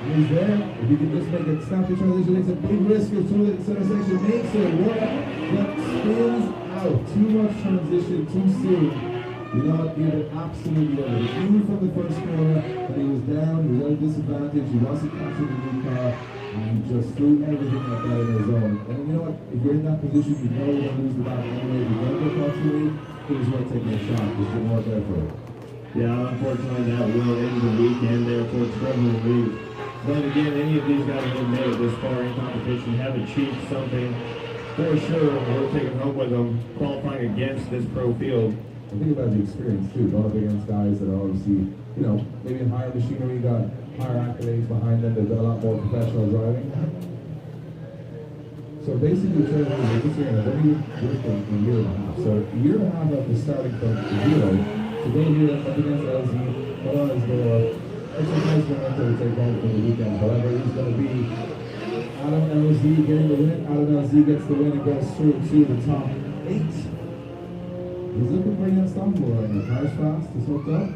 S7: He's there. If you can just make it snap the transition, it's a big risk of through the center section, makes it work, but spins out. Too much transition too soon. You know what? He had absolutely over. He knew from the first corner that he was down, he was at a disadvantage, he wasn't catching the new car, and he just threw everything like that in his zone. And you know what? If you're in that position, you know you're going to lose the battle anyway. If you're going to go across the lead, it was worth taking a shot. Just didn't work out for it.
S1: Yeah, unfortunately that will end the weekend there for Trevor Root. But again, any of these guys who have made it this far in competition have achieved something for sure worth taking home with them, qualifying against this pro field.
S7: And think about the experience too, going up against guys that are obviously, maybe in higher machinery, got higher accolades behind them, they've got a lot more professional driving. So basically, Trevor is just here, they've only worked in a year and a half. So a year and a half after starting from zero, to go here up against LZ, put on his door. It's a nice momentum to take home from the weekend. However, he's going to be Adam LZ getting the win. Adam LZ gets the win and goes through to the top 8. He's looking pretty unstoppable right now. Car's fast, he's hooked up.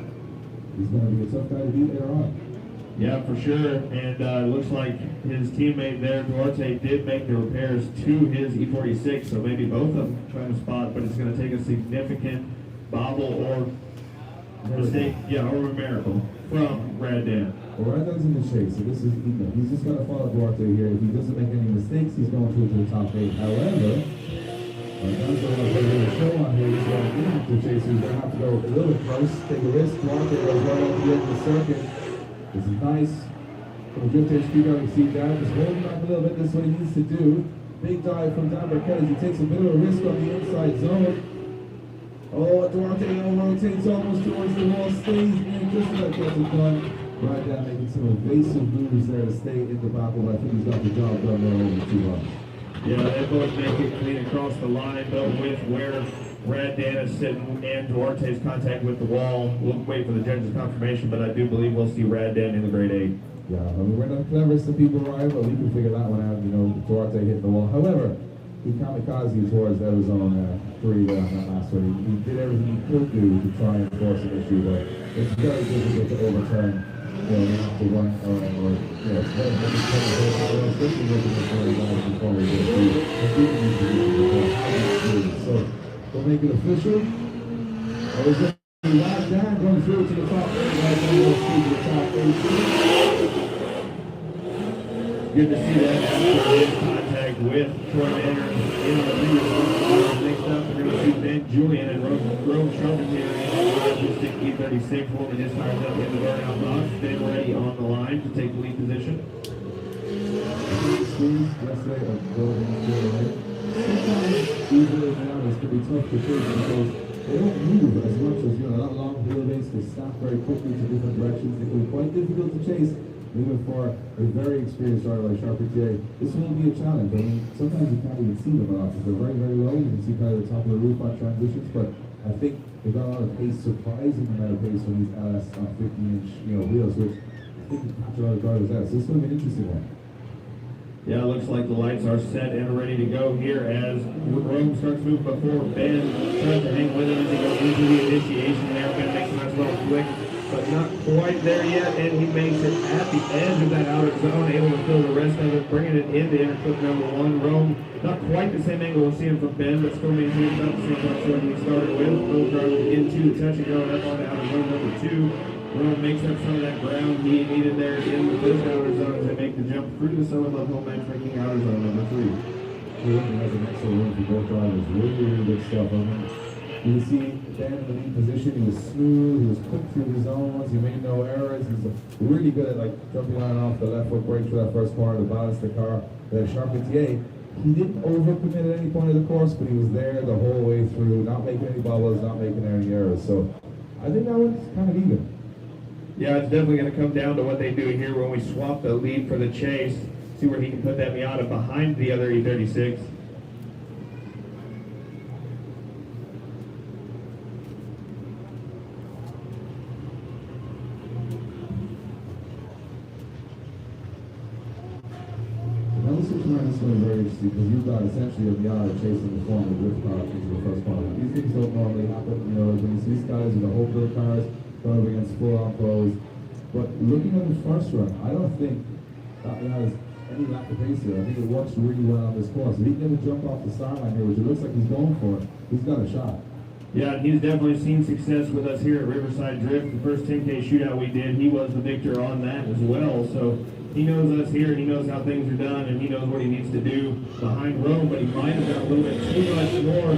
S7: He's going to be a tough guy to beat later on.
S1: Yeah, for sure. And it looks like his teammate there, Duarte, did make the repairs to his E46. So maybe both of them trying to spot, but it's going to take a significant bobble or mistake, or a miracle from Brad Dan.
S7: Well, Brad Dan's in the chase, so this is, he's just going to follow Duarte here. If he doesn't make any mistakes, he's going through to the top 8. However, Dan's going to put a little show on here. He's going to get into the chase, so he's going to have to go a little bit close, take a risk. Duarte goes right off the end of the circuit. This is nice. From the Drift HQ guy, we see Dan just holding back a little bit. This is what he needs to do. Big dive from Dan Burkett as he takes a bit of a risk on the inside zone. Oh, Duarte rotates almost towards the wall, stays in just about gets it done. Right down making some evasive moves there to stay in the battle, but I think he's got the job done there over 2 months.
S1: Yeah, they both make it clean across the line, but with where Brad Dan is sitting and Duarte's contact with the wall, we'll wait for the judge's confirmation, but I do believe we'll see Brad Dan in the grade 8.
S7: Yeah, I mean, we're not clever as some people are, but we can figure that one out, Duarte hitting the wall. However, he kamikaze towards Arizona 3 there on that last one. He did everything he could do to try and force an issue, but it's very difficult to overturn, after one, it's very difficult, especially making it very nice before we go through. So, we'll make it official. It was going to be Brad Dan going through to the top 8, right now we'll see the top 8.
S1: Good to see that after his contact with Troy Manners in the previous one. Next up, we're going to see Ben Julian and Rome Charpentier in the E36 holding his tires up in the burnout box. Ben ready on the line to take the lead position.
S7: Yesterday of going into sometimes these little drivers can be tough to take because they don't move as much as, you know, that long wheelbase can snap very quickly to different directions. It can be quite difficult to chase, even for a very experienced driver like Charpentier. This will be a challenge. I mean, sometimes you can't even see them a lot because they're very, very low. You can see kind of the top of the roof on transitions, but I think they've got a lot of pace, surprising amount of pace on these LS on 15-inch, you know, wheels, which I think can catch a lot of drivers out. So this is going to be an interesting one.
S1: Yeah, it looks like the lights are set and ready to go here as Rome starts moving before Ben tries to hang with him as they go into the initiation there. Ben makes a nice little flick, but not quite there yet, and he makes it at the edge of that outer zone, able to fill the rest of it, bringing it into inner clip number one. Rome, not quite the same angle we're seeing from Ben, but still maintaining about the same position we started with. Both drivers into the touch and go up on the outer zone number two. Rome makes up some of that ground he needed there in the first outer zone as they make the jump through the Southern Love Home Matchmaking outer zone number three.
S7: He has an excellent win for both drivers. Really, really good stuff. I mean, you can see Dan in the lead position. He was smooth. He was quick through the zones. He made no errors. He's really good at like jumping on and off the left foot brake for that first corner to balance the car. That Charpentier, he didn't overcommit at any point of the course, but he was there the whole way through, not making any bubbles, not making any errors. So I think that one's kind of even.
S1: Yeah, it's definitely going to come down to what they do here when we swap the lead for the chase. See where he can put that Miata behind the other E36.
S7: Another situation is going to be very interesting because you've got essentially a Miata chasing the former drift car into the first corner. These things don't normally happen, you know, when you see these guys with the whole build cars going up against full-on pros. But looking at the first run, I don't think that has any lack of pace here. I think it works really well on this course. If he can get a jump off the start line here, which it looks like he's going for, he's got a shot.
S1: Yeah, he's definitely seen success with us here at Riverside Drift. The first 10K shootout we did, he was the victor on that as well. So he knows us here, he knows how things are done, and he knows what he needs to do behind Rome, but he might have got a little bit too much more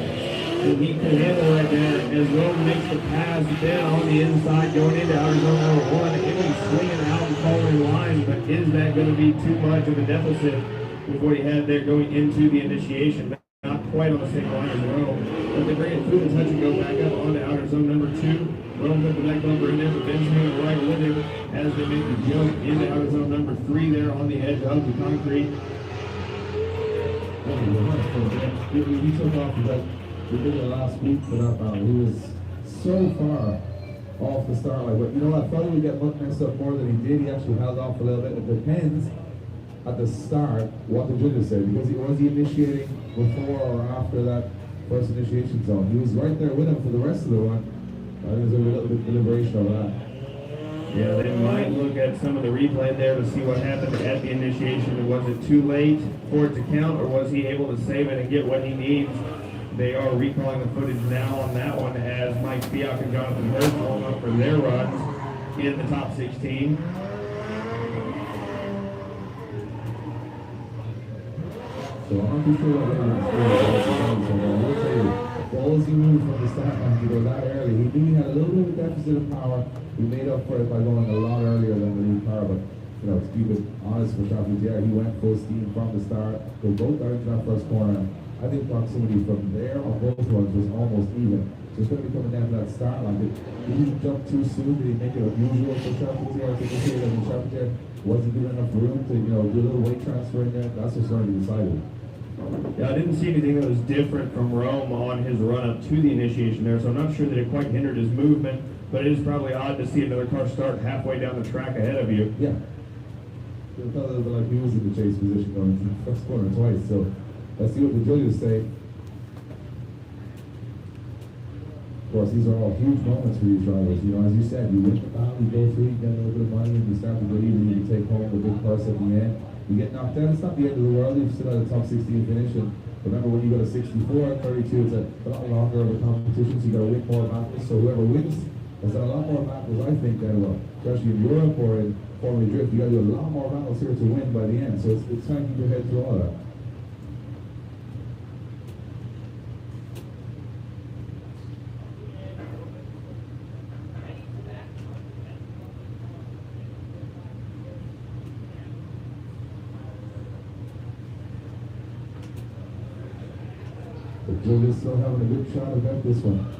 S1: than he could handle right there as Rome makes the pass then on the inside going into outer zone number one. It was swinging out and following line, but is that going to be too much of a deficit with what he had there going into the initiation? Not quite on the same line as Rome, but they bring it through the touch and go back up onto outer zone number two. Rome put the back bumper in there, but Ben's hanging right with him as they make the jump into outer zone number three there on the edge of the concrete.
S7: He took off like we did the last week for that battle. He was so far off the start line, but you know what? I thought he would get messed up more than he did. He actually held off a little bit. It depends at the start what the judges say, because was he initiating before or after that first initiation zone? He was right there with him for the rest of the run. I think there's a little bit of deliberation of that.
S1: Yeah, they might look at some of the replay there to see what happened at the initiation. Was it too late for it to count, or was he able to save it and get what he needs? They are recalling the footage now on that one as Mike Fiat and Jonathan Hurst warm up for their runs in the top 16.
S7: So I'm too sure what I will tell you, ballsy move from the start line to go that early. He knew he had a little bit of a deficit of power. He made up for it by going a lot earlier than the lead car, but you know, to keep it honest for Charpentier, he went full steam from the start. They both got into that first corner. I think proximity from there on both runs was almost even. So it's going to be coming down to that start line. Did he jump too soon? Did he make it unusual for Charpentier to say that Charpentier wasn't giving enough room to, you know, do a little weight transfer in there? That's what's going to be decided.
S1: Yeah, I didn't see anything that was different from Rome on his run up to the initiation there, so I'm not sure that it quite hindered his movement, but it is probably odd to see another car start halfway down the track ahead of you.
S7: Yeah. It felt a little bit like he was in the chase position going to the first corner twice, so let's see what the judges say. Of course, these are all huge moments for these drivers. You know, as you said, you win the battle, you go through, you get a little bit of money, and you start to believe that you can take home the big purse at the end. You get knocked down, it's not the end of the world. You've still had a top 16 finish, and remember when you go to 64 and 32, it's a lot longer of a competition, so you got to win more battles. So whoever wins There's a lot more battles, I think, than especially in Europe or in Formula Drift. You got to do a lot more battles here to win by the end. So it's trying to keep your head through all that. The judges still having a good shot about this one.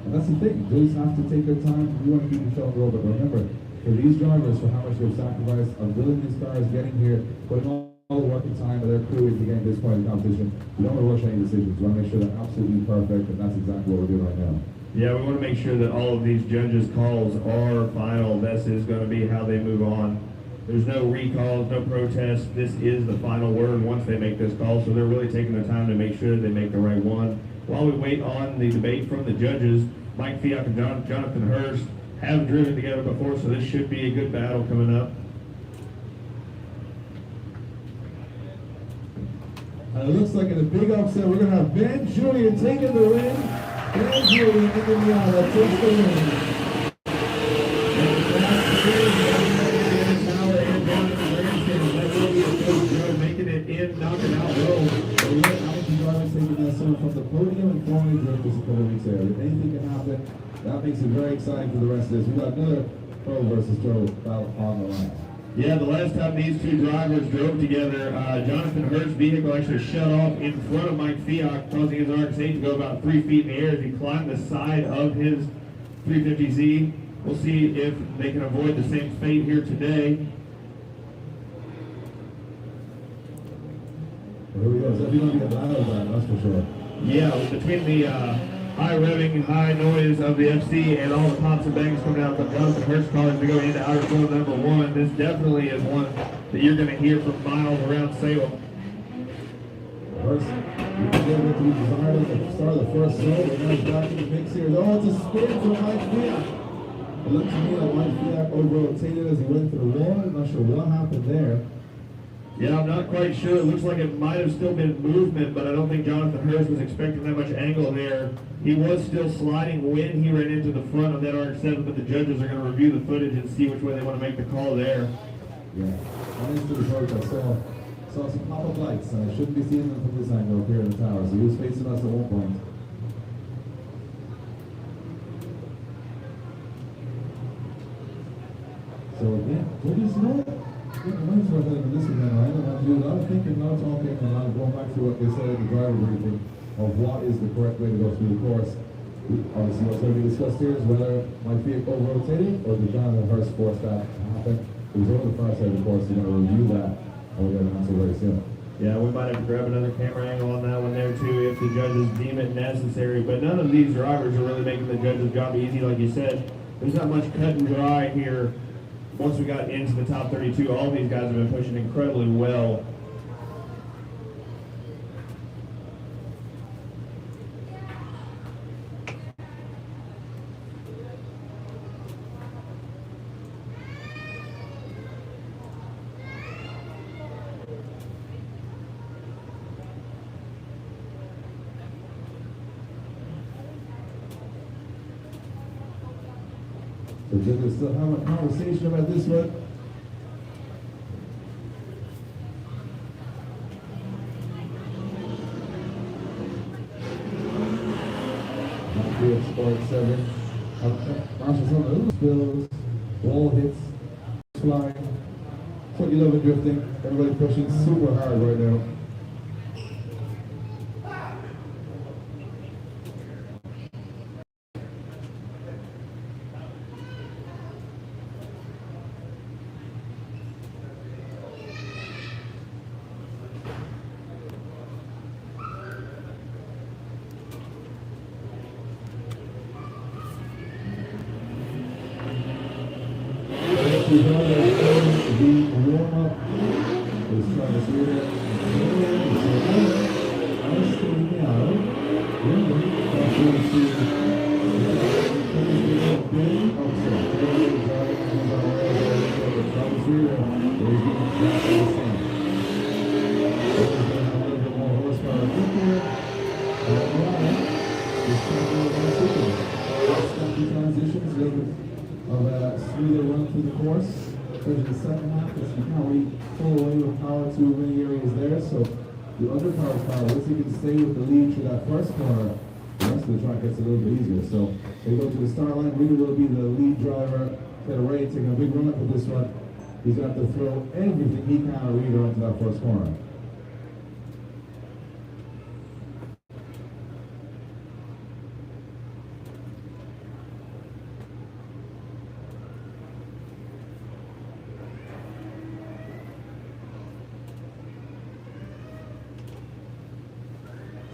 S7: And that's the thing, judges have to take their time. We want to keep the show on the road, but remember, for these drivers, for how much they've sacrificed on building these cars, getting here, putting all the work and time of their crew into getting this point in the competition, we don't want to rush any decisions. We want to make sure they're absolutely perfect, and that's exactly what we're doing right now.
S1: Yeah, we want to make sure that all of these judges' calls are final. This is going to be how they move on. There's no recalls, no protests. This is the final word once they make this call, so they're really taking the time to make sure they make the right one. While we wait on the debate from the judges, Mike Fiat and Jonathan Hurst have driven together before, so this should be a good battle coming up.
S7: And it looks like in a big upset, we're going to have Ben Julian taking the win. Ben Julian in the Miata takes the win.
S1: Making it in, knocking out Will.
S7: Taking that song from the podium and formally drift just a couple of weeks later. Anything can happen. That makes it very exciting for the rest of this. We got another pro versus Joe battle on the line.
S1: Yeah, the last time these two drivers drove together, Jonathan Hurst's vehicle actually shut off in front of Mike Fiat, causing his RX-8 to go about 3 feet in the air as he climbed the side of his 350Z. We'll see if they can avoid the same fate here today.
S7: Here we go. So we're going to get loud about it, that's for sure.
S1: Yeah, between the high revving, high noise of the FC and all the pops and bangs coming out from Jonathan Hurst cars to go into outer zone number 1, this definitely is one that you're going to hear from miles around Salem.
S7: Hurst, you can get what you desire at the start of the first zone, and now he's back in the mix here. Oh, it's a spin from Mike Fiat. It looked to me like Mike Fiat over-rotated as he went to the wall. I'm not sure what happened there.
S1: Yeah, I'm not quite sure. It looks like it might have still been movement, but I don't think Jonathan Hurst was expecting that much angle there. He was still sliding when he ran into the front of that RX-7, but the judges are going to review the footage and see which way they want to make the call there.
S7: Yeah, on into the approach, I saw some pop-up lights, and I shouldn't be seeing them from this angle up here in the tower, so he was facing us at one point. So, yeah, judges know it. Mine's worth it in this event, right? I want to do a lot of thinking, a lot of talking, and a lot of going back to what they said in the driver briefing of what is the correct way to go through the course. Obviously, what's going to be discussed here is whether my vehicle over-rotated or did Jonathan Hurst force that to happen. It was over the far side of the course, so we're going to review that, and we're going to answer very soon.
S1: Yeah, we might have to grab another camera angle on that one there too if the judges deem it necessary, but none of these drivers are really making the judges' job easy, like you said. There's not much cut and dry here. Once we got into the top 32, all these guys have been pushing incredibly well.
S7: So judges still having a conversation about this one. Sport 7. Marshall's on the little spills, wall hits, flying. That's what you love in drifting. Everybody pushing super hard right now. The warm-up is trying to see it. Transitions, smoother run through the course, especially the second half, because you can't really pull away with power to many areas there. So the underpowered car, once you can stay with the lead through that first corner, the rest of the track gets a little bit easier. So they go to the start line. Reader will be the lead driver. Taylor Ray taking a big run up with this one. He's going to have to throw everything he can at Reader into that first corner.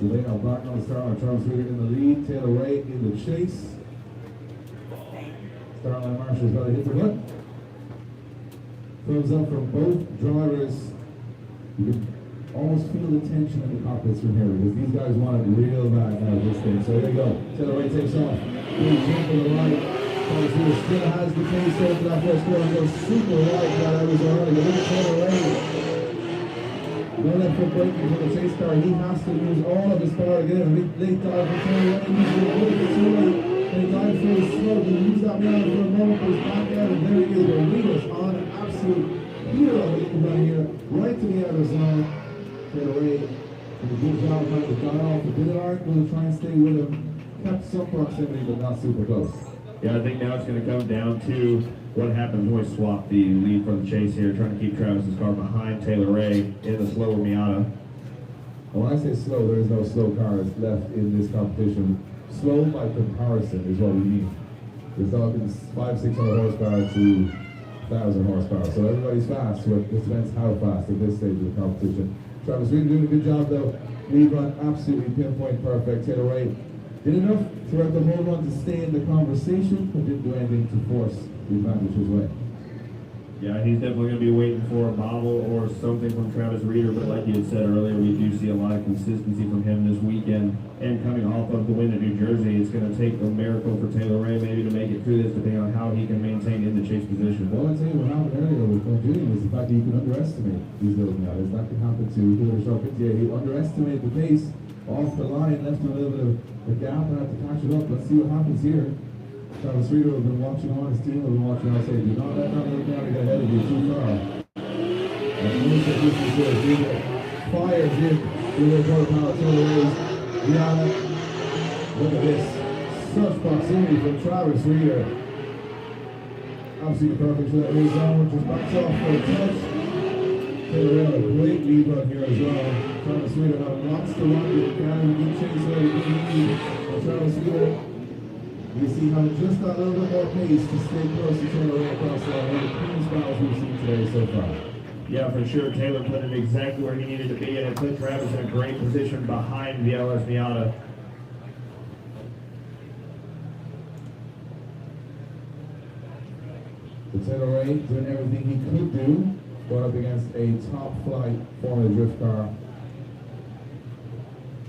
S7: So they are Barton on the start line. Travis Reader in the lead. Taylor Ray in the chase. Start line Marshall's got to hit the button. Thumbs up from both drivers. You can almost feel the tension in the cockpits from here because these guys want it real bad now this thing. So there you go. Taylor Ray takes off. Big jump to the right. Travis Reader still has the pace over that first corner. Goes super wide that Arizona. Look at Taylor Ray. No left foot braking for the chase car. He has to use all of his power again. A big late dive for Taylor Ray. He's going to put it too late. They dive for his slow. He used that man for a moment, but he's back out, and there he is. The leader's on an absolute heater of it right here, right to the outer zone. Taylor Ray did a good job trying to dial off the bit arc. We'll try and stay with him. Kept some proximity, but not super close.
S1: Yeah, I think now it's going to come down to what happens when we swap the lead from the chase here, trying to keep Travis's car behind Taylor Ray in the slower Miata.
S7: When I say slow, there is no slow cars left in this competition. Slow by comparison is what we mean. We're talking 500-600 horsepower to 1,000 horsepower. So everybody's fast, but it depends how fast at this stage of the competition. Travis Reader doing a good job though. Lead run absolutely pinpoint perfect. Taylor Ray did enough throughout the whole run to stay in the conversation, but didn't do anything to force the advantage his way.
S1: Yeah, he's definitely going to be waiting for a bobble or something from Travis Reader, but like you had said earlier, we do see a lot of consistency from him this weekend. And coming off of the win at New Jersey, it's going to take a miracle for Taylor Ray maybe to make it through this, depending on how he can maintain in the chase position.
S7: Well, I'll tell you what happened earlier with Julian is the fact that you can underestimate these little guys. That can happen to Hillary Sharp. Yeah, he underestimated the pace off the line, left him a little bit of a gap and had to catch it up. Let's see what happens here. Travis Reader has been watching on, his team has been watching on, say, do not let that little guy get ahead of you too far. And notice that this is good. Reader fires in, Reader horsepower, Taylor Ray's Miata. Look at this. Such proximity from Travis Reader. Absolutely perfect for that race zone. Just backs off for a touch. Taylor Ray a great lead run here as well. Travis Reader had lots to run. He can keep chasing where he needs. Travis Reader, you see how just that little bit more pace to stay close to Taylor Ray across the line. One of the cleanest battles we've seen today so far.
S1: Yeah, for sure. Taylor put it exactly where he needed to be, and it put Travis in a great position behind the LS Miata.
S7: So Taylor Ray doing everything he could do, going up against a top flight Formula Drift car.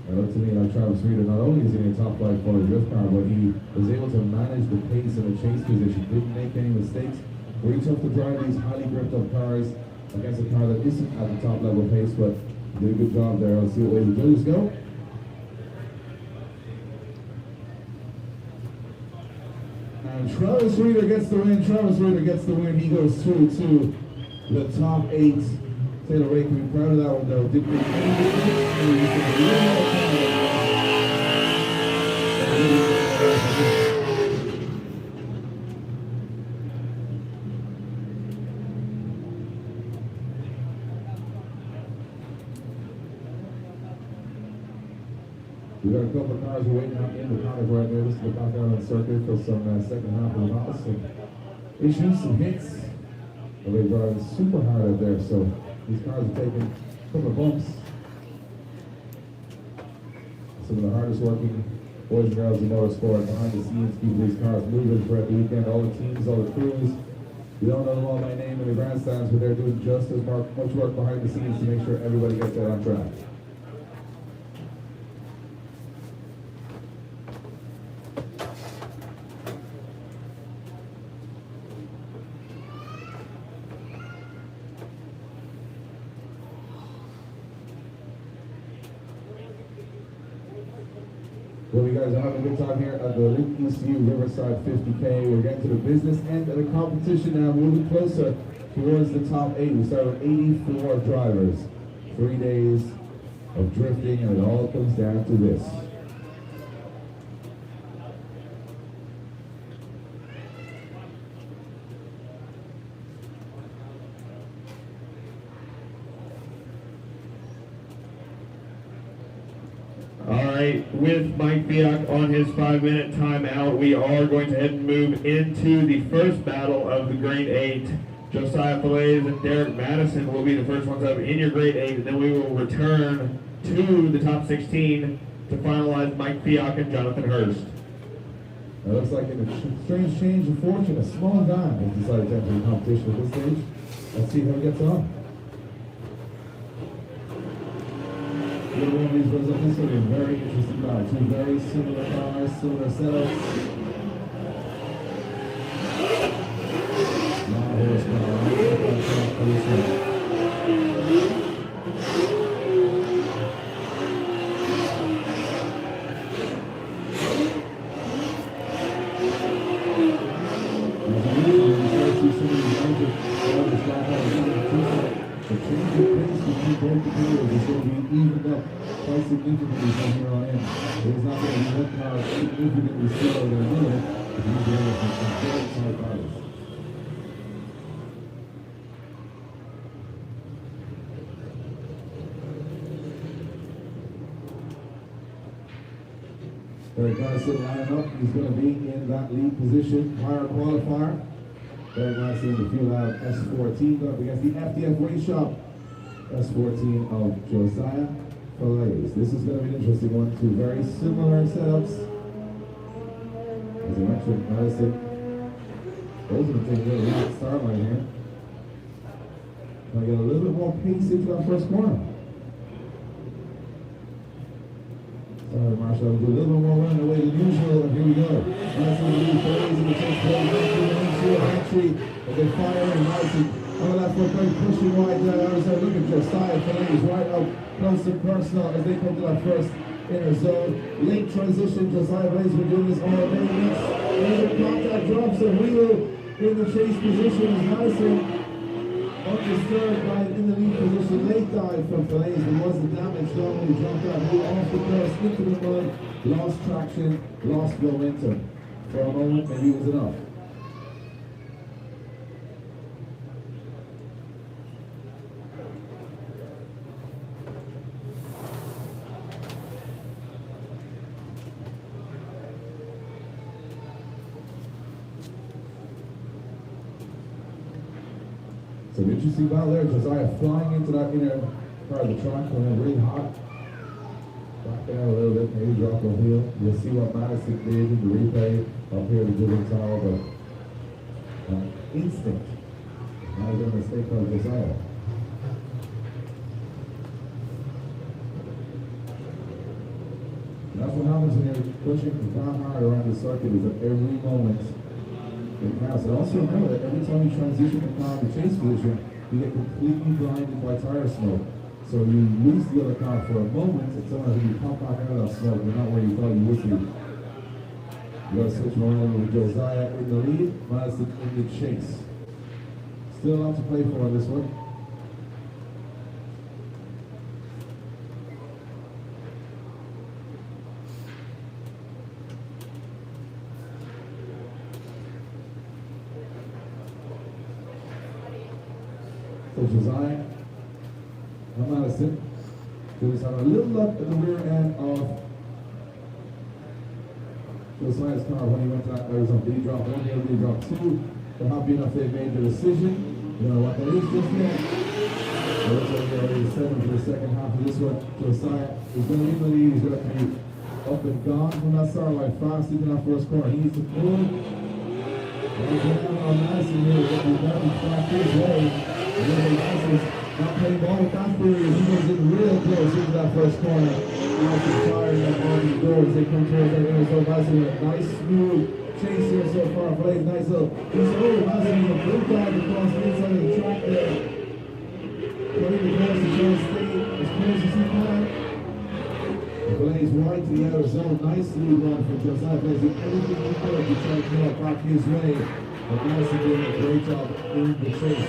S7: It looked to me like Travis Reader, not only is he in a top flight Formula Drift car, but he was able to manage the pace in a chase position, didn't make any mistakes. Very tough to drive these highly gripped up cars against a car that isn't at the top level pace, but did a good job there. Let's see what way the judges go. And Travis Reader gets the win. Travis Reader gets the win. He goes through to the top 8. Taylor Ray can be proud of that one though. Didn't make any mistakes. We got a couple of cars waiting out in the paddock right there. This is the back out on the circuit for some second half of the house. Some issues, some hits. Well, they're driving super hard out there, so these cars are taking a couple of bumps. Some of the hardest working boys and girls in motorsport behind the scenes keep these cars moving throughout the weekend. All the teams, all the crews. We don't know them all by name in the grandstands, but they're doing just as much work behind the scenes to make sure everybody gets out on track. Well, you guys are having a good time here at the ECU Riverside 50K. We're getting to the business end of the competition now, moving closer towards the top 8. We start with 84 drivers. 3 days of drifting, and it all comes down to this.
S1: Alright, with Mike Fiak on his 5-minute timeout, we are going to head and move into the first battle of the Grade 8. Josiah Fillets and Derek Madison will be the first ones up in your Grade 8, and then we will return to the top 16 to finalize Mike Fiak and Jonathan Hurst.
S7: It looks like in a strange change of fortune, a small guy has decided to enter the competition at this stage. Let's see how he gets on. Either one of these goes up, this is going to be a very interesting battle. Two very similar cars, similar setups. A lot of horsepower. I'm going to try for this one. Quite significantly from here on in. It is not going to be one car significantly slower than another. If you do it from some very tight battles. Derek Madison lining up. He's going to be in that lead position. Higher qualifier. Derek Madison in the field out S14 going up against the FDF race shop. S14 of Josiah Fillets. This is going to be an interesting one. Two very similar setups. As I mentioned, Madison, those are the things that are not starlight here. Trying to get a little bit more pace into that first corner. Sorry, Marshall, I'll do a little bit more running away than usual, and here we go. Madison will lead Fillets in the chase play. Entry, and they fire in Madison. Oh, that's what they're pushing wide down. I was look at Josiah Fillets right up close and personal as they come to that first inner zone. Late transition, Josiah Fillets been doing this all day. Next, contact drops a wheel in the chase position as Madison undisturbed by in the lead position. Late dive from Fillets, there was the damage done when he dropped that wheel off the course into the mud, lost traction, lost momentum. For a moment, maybe it was enough. So interesting battle there. Josiah flying into that inner part of the track when it's really hot. Backing out a little bit, maybe drop a wheel. You'll see what Madison did in the replay up here at the Driven Tower, but instinct. Not a good mistake by Josiah. That's what happens when you're pushing that hard around the circuit, is at every moment it counts. And also remember that every time you transition the car to chase position, you get completely blinded by tire smoke. So you lose the other car for a moment, and sometimes when you pop back out of that smoke, you're not where you thought you would be. You got to switch around with Josiah in the lead, Madison in the chase. Still a lot to play for on this one. So Josiah and Madison just have a little up at the rear end of Josiah's car when he went to that Arizona. Did he drop one hill? Did he drop two? They're happy enough they made the decision. You know what that is just yet. It looks like they're already settled for the second half of this one. Josiah is going to be in the lead. He's going to be up and gone from that starlight fast into that first corner. He needs to pull. Right down on Madison here. He's got to back his way. Not playing ball with that theory. He goes in real close into that first corner. Madison firing up on the doors. They come towards that inner zone. Madison with a nice smooth chase here so far. Fillets nice little. Madison with a blue flag across the inside of the track there. Putting the course to try to stay as close as he can. Fillets wide to the outer zone. Nice lead run from Josiah Blaze. Did everything he could to try to come up back his way. But Madison doing a great job in the chase.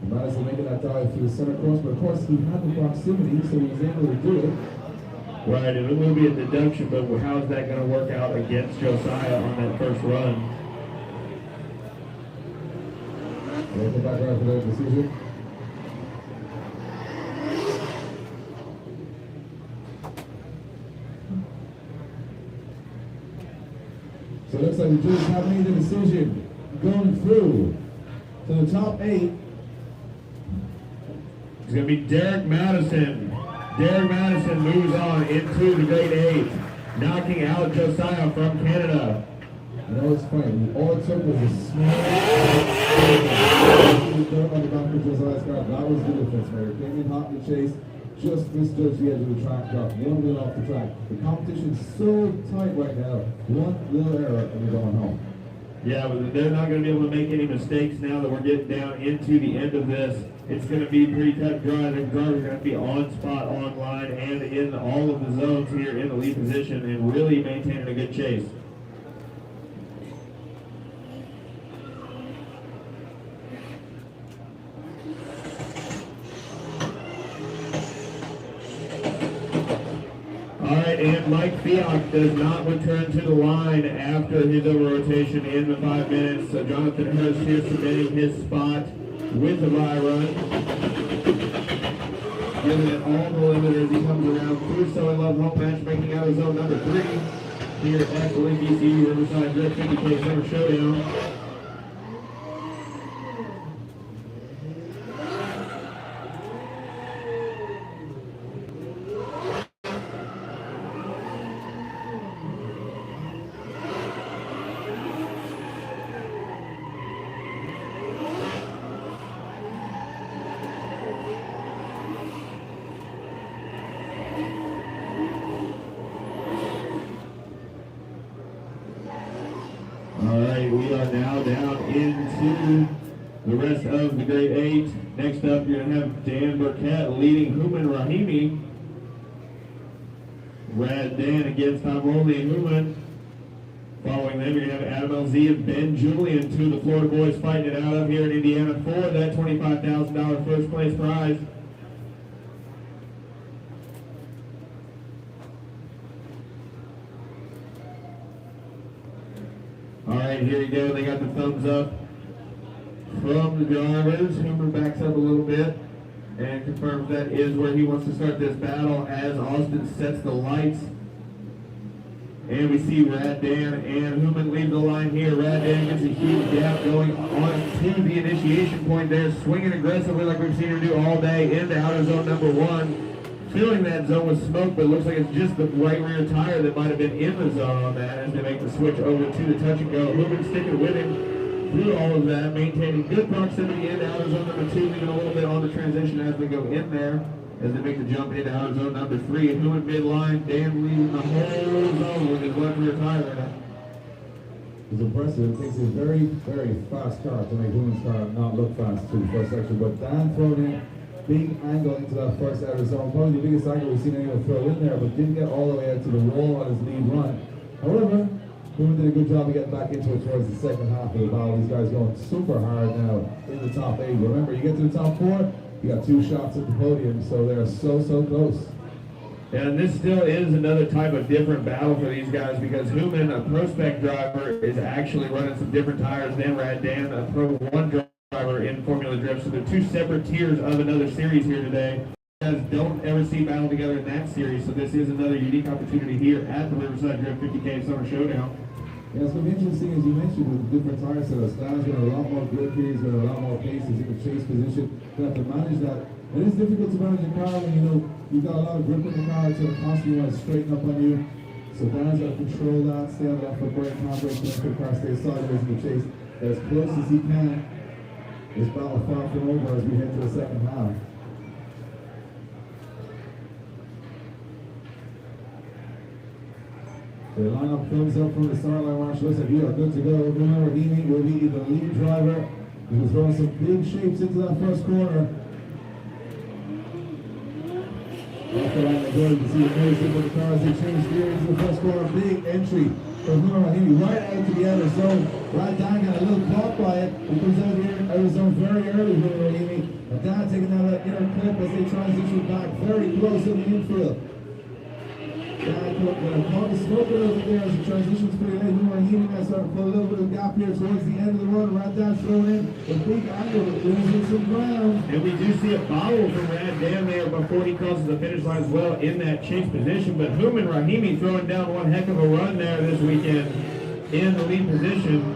S7: Madison making that dive through the center course, but of course he had the proximity, so he was able to do it.
S1: Right, and it will be a deduction, but how's that going to work out against Josiah on that first run?
S7: Welcome back around for that decision. So it looks like the judges have made the decision going through to the top 8.
S1: It's going to be Derek Madison. Derek Madison moves on into the grade 8, knocking out Josiah from Canada.
S7: You know, it's funny. All it took was a small on the back of Josiah's car. That was the difference, man. Came in hot in the chase, just misjudged the edge of the track, dropped one wheel off the track. The competition's so tight right now. One little error and we're going home.
S1: Yeah, but they're not going to be able to make any mistakes now that we're getting down into the end of this. It's going to be pretty tough drive. The drivers are going to be on spot, on line, and in all of the zones here in the lead position and really maintaining a good chase. Alright, and Mike Fiat does not return to the line after his over-rotation in the 5 minutes. So Jonathan Hurst here submitting his spot with the bye run. Giving it all the limiters. He comes around through So I Love home match, making out of zone number 3 here at the ECU Riverside Drift 50K Summer Showdown. Alright, we are now down into the rest of the grade 8. Next up, you're going to have Dan Burkett leading Human Rahimi. Rad Dan against Tom Rowley and Human. Following them, you're going to have Adam LZ and Ben Julian, two of the Florida boys fighting it out up here in Indiana for that $25,000 first place prize. Alright, here you go. They got the thumbs up from the drivers. Hoomer backs up a little bit and confirms that is where he wants to start this battle as Austin sets the lights. And we see Rad Dan and Hooman leave the line here. Rad Dan gets a huge gap going on to the initiation point there, swinging aggressively like we've seen him do all day into outer zone number 1. Filling that zone with smoke, but it looks like it's just the right rear tire that might have been in the zone on that as they make the switch over to the touch and go. Hooman sticking with him through all of that, maintaining good proximity into outer zone number 2, leaving a little bit on the transition as they go in there, as they make the jump into outer zone number 3. And Hooman midline, Dan leading the whole zone with his left rear tire in it.
S7: It's impressive. It takes a very, very fast car to make Hooman's car not look fast to the first section, but Dan thrown in big angle into that first outer zone. Probably the biggest angle we've seen anyone throw in there, but didn't get all the way out to the wall on his lead run. However, Hooman did a good job of getting back into it towards the second half of the battle. These guys going super hard now in the top 8. Remember, you get to the top 4, you got 2 shots at the podium, so they're so close.
S1: And this still is another type of different battle for these guys because Hooman, a Pro Spec driver, is actually running some different tires than Rad Dan, a Pro 1 driver in Formula Drift. So they're 2 separate tiers of another series here today. You guys don't ever see battle together in that series, so this is another unique opportunity here at the Riverside Drift 50K Summer Showdown.
S7: Yeah, it's going to be interesting, as you mentioned, with the different tire setups. Dan's going to have a lot more grip here, he's going to have a lot more pace, he's in the chase position. You have to manage that. It is difficult to manage a car when you know you've got a lot of grip in the car, it's going to constantly want to straighten up on you. So Dan's got to control that, stay on the left foot brake, handbrake, make sure the car stays sideways in the chase, get as close as he can. This battle far from over as we head to the second half. They line up thumbs up from the start line, Marshall. Looks like we are good to go. Remember, he will be the lead driver. He was throwing some big shapes into that first corner. Off the line, the door, you can see the notice of the cars. They change gears into the first corner. Big entry from Hummer Rahimi right out to the outer zone. Right down, got a little caught by it. He comes out here out of the zone very early, Hummer Rahimi. And down taking out that inner clip as they transition back very close in the infield. Caught the smoke over there as the transition's pretty late. Hummer Rahimi now starting to put a little bit of gap here towards the end of the run. Right down, thrown in. The big angle losing some ground.
S1: And we do see a foul from Rad down there before he crosses the finish line as well in that chase position. But Human Rahimi throwing down one heck of a run there this weekend in the lead position.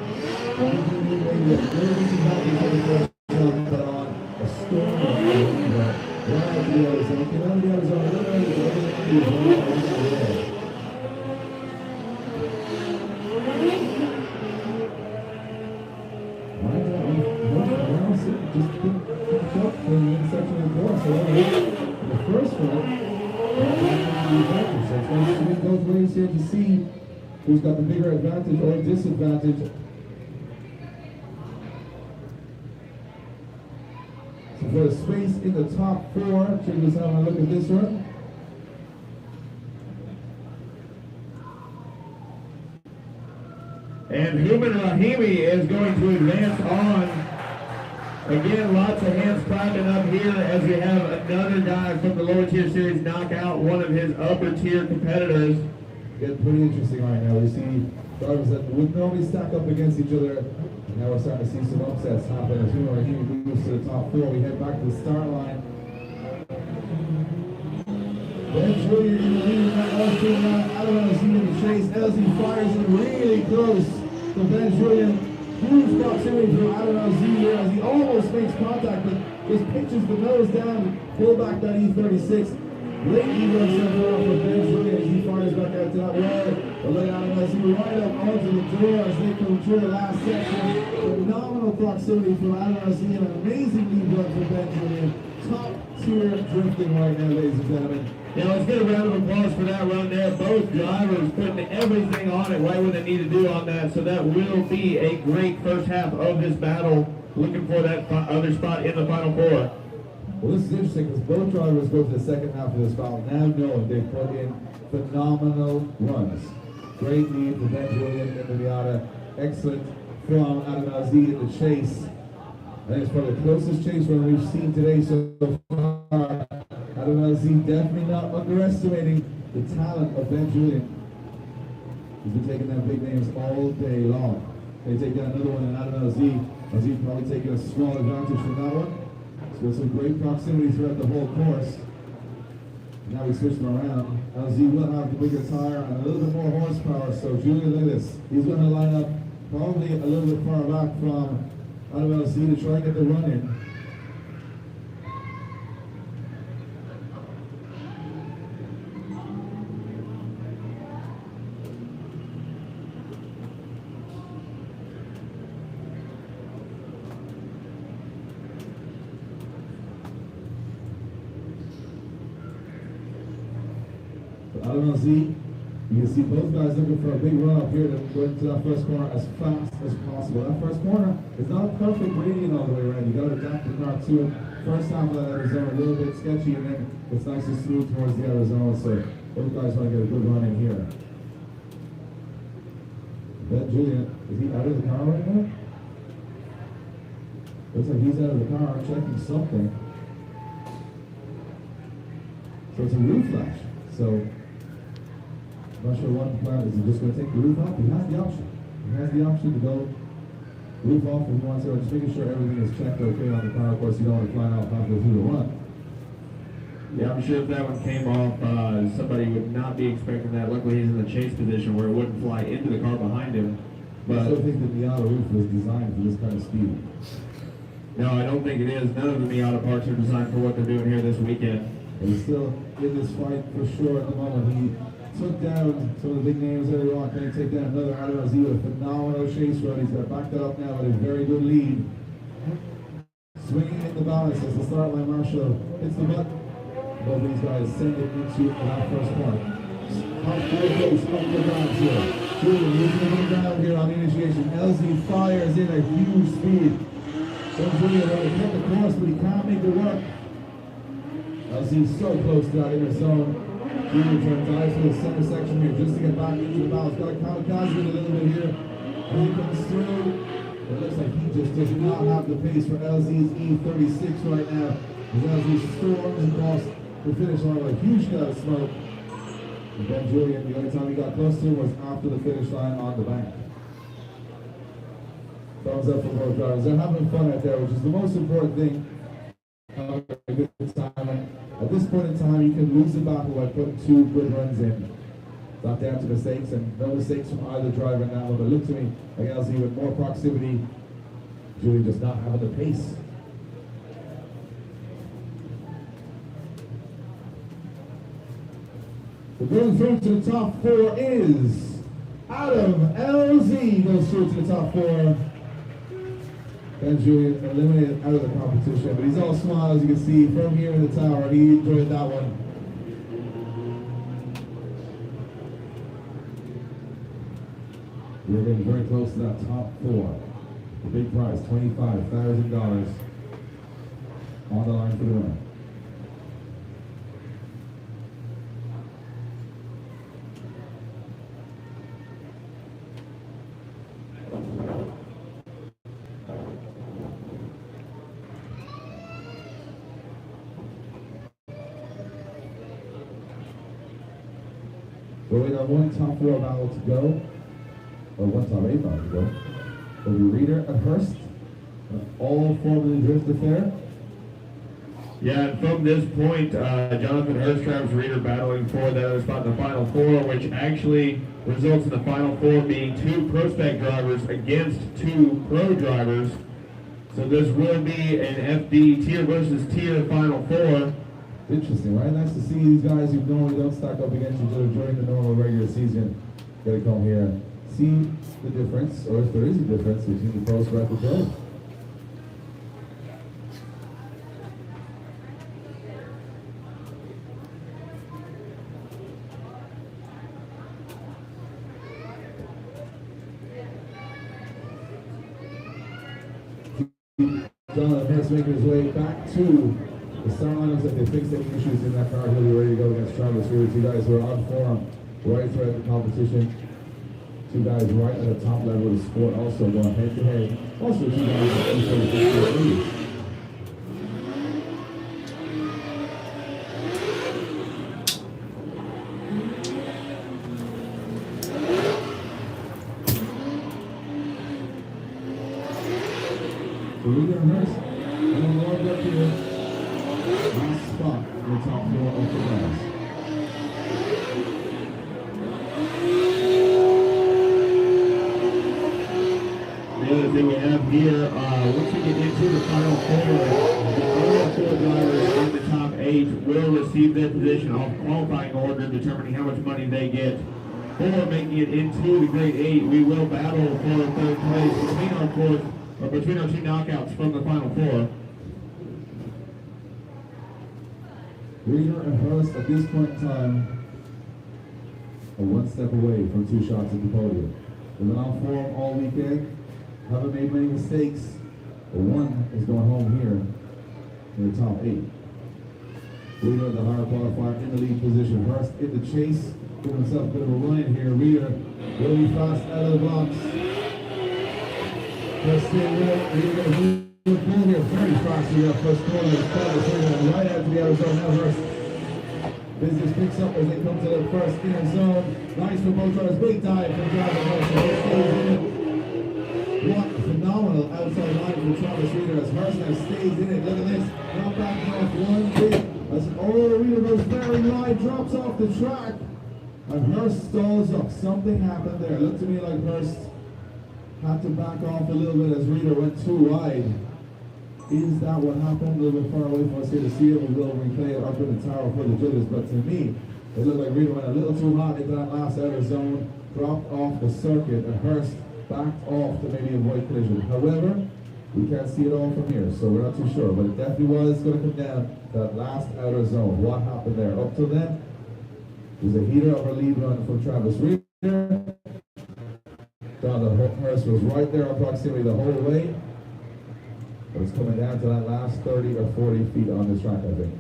S7: Both ways here to see who's got the bigger advantage or disadvantage. So for the space in the top four, should we just have a look at this one?
S1: And Human Rahimi is going to advance on. Again, lots of hands clapping up here as we have another guy from the lower tier series knock out one of his upper tier competitors.
S7: Getting pretty interesting right now. We see drivers that would normally stack up against each other. And now we're starting to see some upsets happen as Human Rahimi moves to the top four. We head back to the start line. Ben Julian in the lead in that last two round. I don't know if he's in the chase. LZ fires it really close to Ben Julian. Huge proximity from Adonai Z here as he almost makes contact, but just pitches the nose down, pull back that E36. Lately runs something off with Ben Julian as he fires back out to that wall. But look at Adonai Z right up onto the door as they come through the last section. Phenomenal proximity from Adonai Z, an amazing lead run for Ben Julian. Top tier drifting right now, ladies and gentlemen.
S1: Yeah, let's get a round of applause for that run there. Both drivers putting everything on it right where they need to do on that. So that will be a great first half of this battle. Looking for that other spot in the final four.
S7: Well, this is interesting because both drivers go to the second half of this battle now knowing they've put in phenomenal runs. Great lead for Ben Julian in the Miata. Excellent from Adonai Z in the chase. I think it's probably the closest chase run we've seen today so far. Adonai Z definitely not underestimating the talent of Ben Julian. He's been taking them big names all day long. They take down another one, and Adonai Z probably taking a small advantage from that one. So there's some great proximity throughout the whole course. Now we switch them around. LZ will have the bigger tire and a little bit more horsepower. So Julian, look at this. He's going to line up probably a little bit far back from Adonai Z to try and get the run in. Adonai Z, you can see both guys looking for a big run up here to go into that first corner as fast as possible. That first corner is not a perfect gradient all the way around. You got to adapt the car to it. First half of that outer zone a little bit sketchy, and then it's nice and smooth towards the outer zone. So both guys want to get a good run in here. Ben Julian, is he out of the car right now? Looks like he's out of the car checking something. So it's a roof flash. So I'm not sure what the plan is. He just going to take the roof off? He has the option. He has the option to go roof off if he wants to. Just making sure everything is checked okay on the car. Of course, you don't want to fly off halfway through the run.
S1: Yeah, I'm sure if that one came off, somebody would not be expecting that. Luckily, he's in the chase position where it wouldn't fly into the car behind him.
S7: But I still think the Miata roof was designed for this kind of speed.
S1: No, I don't think it is. None of the Miata parts are designed for what they're doing here this weekend.
S7: And he's still in this fight for sure at the moment. He took down some of the big names earlier on. Can he take down another Adonai Z with a phenomenal chase run? He's got backed up now with a very good lead. Swinging in the balance as the start line marshal hits the button. Both these guys send it into that first corner. Top four goes up the ground here. Julian losing the ground here on the initiation. LZ fires in a huge speed. So Julian will hit the course, but he can't make it work. LC's so close to that inner zone. Junior turns eyes to the center section here just to get back into the balance. Got to kamikaze it a little bit here. As he comes through, it looks like he just does not have the pace for LZ's E36 right now. As LZ storms across the finish line with a huge cloud of smoke. And Ben Julian, the only time he got close to him was after the finish line on the bank. Thumbs up for both drivers. They're having fun out there, which is the most important thing. A good time. At this point in time, you can lose the battle by putting 2 good runs in. Not down to mistakes, and no mistakes from either driver in that one. But look to me, like LZ with more proximity, Julian just not having the pace. The going through to the top 4 is Adam. LZ goes through to the top 4. Ben Julian eliminated out of the competition, but he's all smiles, as you can see from here in the tower. He enjoyed that one. We're getting very close to that top 4. The big prize, $25,000 on the line for the winner. So we got one top 4 battle to go, or one top 8 battle to go. It'll be Reader and Hurst, all formally drift affair.
S1: Yeah, and from this point, Jonathan Hurst, Travis Reeder battling for that other spot in the Final 4, which actually results in the Final 4 being 2 Pro Spec drivers against 2 Pro drivers. So this will be an FD tier versus tier Final 4.
S7: Interesting, right? Nice to see these guys who normally don't stack up against each other during the normal regular season get to come here and see the difference, or if there is a difference between the Pro Spec and Pro. Jonathan Hurst making his way back to the start line. Looks like they fixed any issues in that car. He'll be ready to go against Travis Reeder. 2 guys who are on form right throughout the competition. 2 guys right at the top level of the sport, also going head to head. Also 2 guys at E46. Reeder and Hurst, and warmed up to the last spot in the top 4 of the class.
S1: The other thing we have here, once we get into the Final 4, the other 4 drivers in the top 8 will receive their position off qualifying order, determining how much money they get for making it into the Grade 8. We will battle for 3rd place between our 4th, or between our 2 knockouts from the Final 4.
S7: Reeder and Hurst at this point in time are 1 step away from 2 shots at the podium. They've been on form all weekend, haven't made many mistakes, but 1 is going home here in the top 8. Reeder, the higher qualifier, in the lead position. Hurst in the chase, giving himself a bit of a run here. Reeder really fast out of the blocks. Hurst staying right. Reeder going to move the pull here very fast here. First corner is Travis right out to the outer zone. Now Hurst. Business picks up as they come to the first inner zone. Nice for both drivers. Big dive from Travis Hurst. He stays in it. What a phenomenal outside line from Travis Reeder as Hurst now stays in it. Look at this. Not backing off one bit. As Reeder goes very wide, drops off the track. And Hurst stalls up. Something happened there. Looked to me like Hurst had to back off a little bit as Reeder went too wide. Is that what happened? A little bit far away from us here to see it. We will replay it up in the tower for the judges. But to me, it looked like Reeder went a little too hot into that last outer zone, dropped off the circuit, and Hurst backed off to maybe avoid collision. However, we can't see it all from here, so we're not too sure. But it definitely was going to come down to that last outer zone. What happened there? Up till then, there's a heater of a lead run from Travis Reeder. Jonathan Hurst was right there on proximity the whole way. But it's coming down to that last 30 or 40 feet on this track, I think.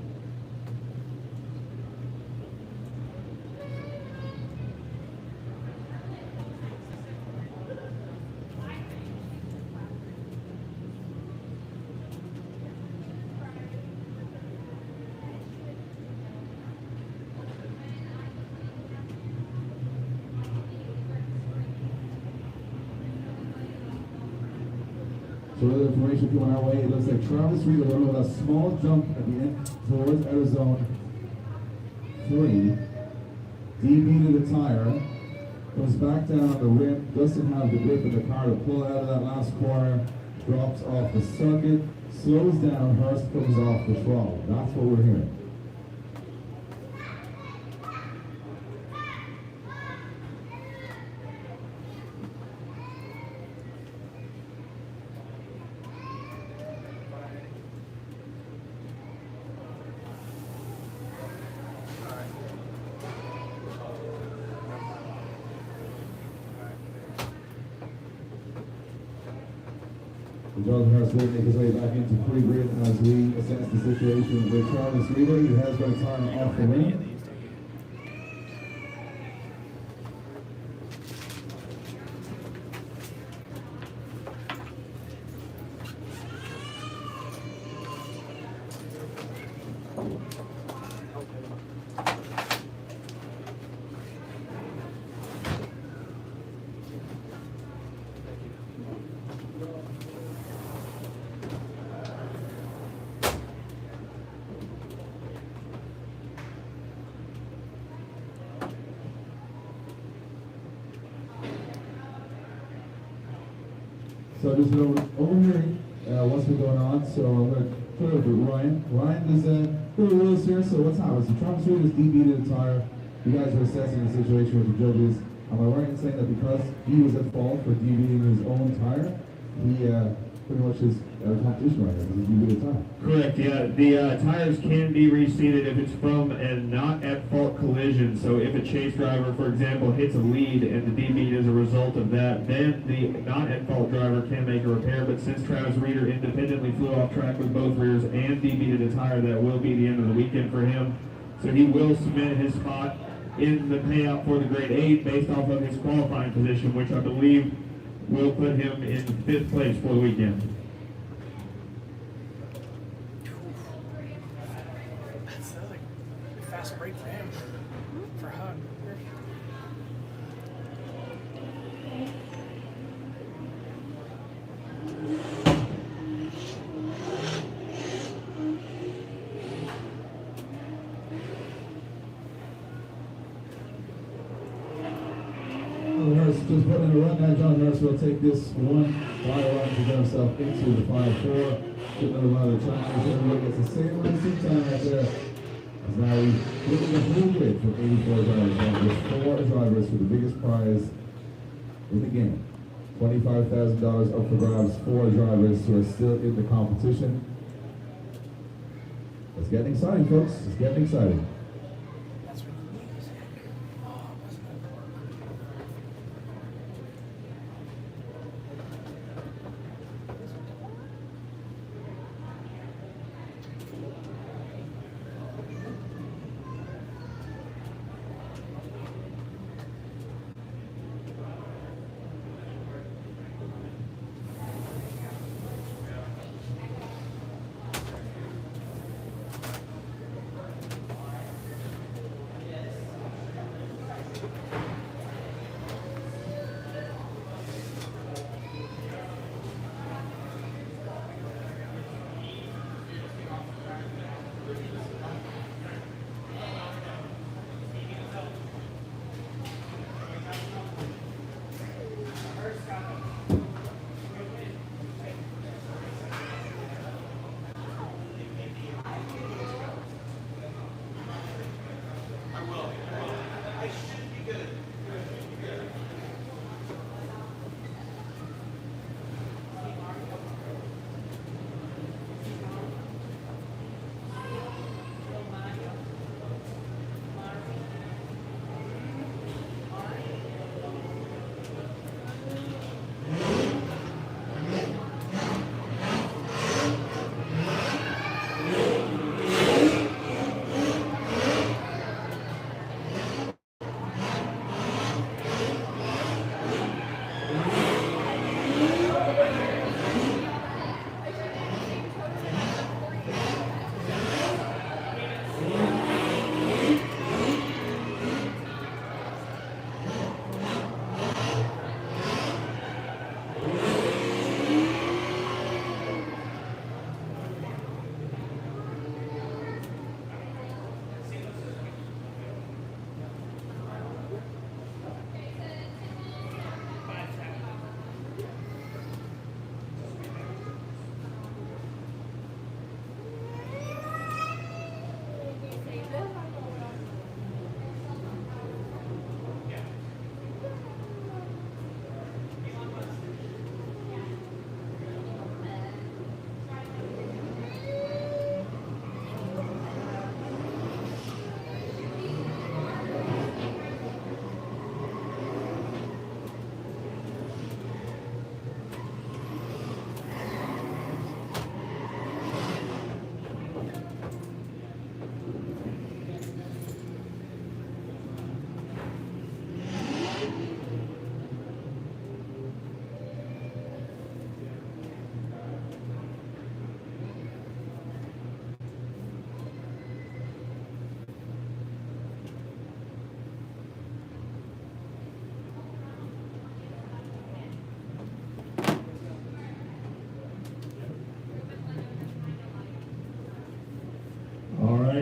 S7: So other information coming our way, it looks like Travis Reed will run with a small jump at the end towards out of zone 3. DB to the tire, comes back down on the rim, doesn't have the grip in the car to pull out of that last corner, drops off the circuit, slows down, Hurst comes off the throttle. That's what we're hearing. Jonathan Hurst will make his way back into pre-grid as we assess the situation with Travis Reeder. He has got a time off the rim. So just overhearing what's been going on. So I'm going to put it over to Ryan. Ryan is put the wheels here. So what's happening? So Travis Reed is DB to the tire. You guys are assessing the situation with the judges. Am I right in saying that because he was at fault for DBing his own tire, he pretty much is out of competition right now because he's DB to the tire?
S1: Correct, yeah. The tires can be reseated if it's from a not at fault collision. So if a chase driver, for example, hits a lead and the DB as a result of that, then the not at fault driver can make a repair. But since Travis Reeder independently flew off track with both rears and DB to the tire, that will be the end of the weekend for him. So he will submit his spot in the payout for the grade 8 based off of his qualifying position, which I believe will put him in 5th place for the weekend.
S3: That's like a fast break for him. For Hug.
S7: Hurst just putting in a run now. John Hurst will take this one final run to get himself into the final 4. Get another one of the challengers. Everybody gets the same racing time right there. As now we look at the whole grid from 84 drivers. Now there's 4 drivers for the biggest prize in the game. $25,000 up for grabs. 4 drivers who are still in the competition. It's getting exciting, folks. It's getting exciting.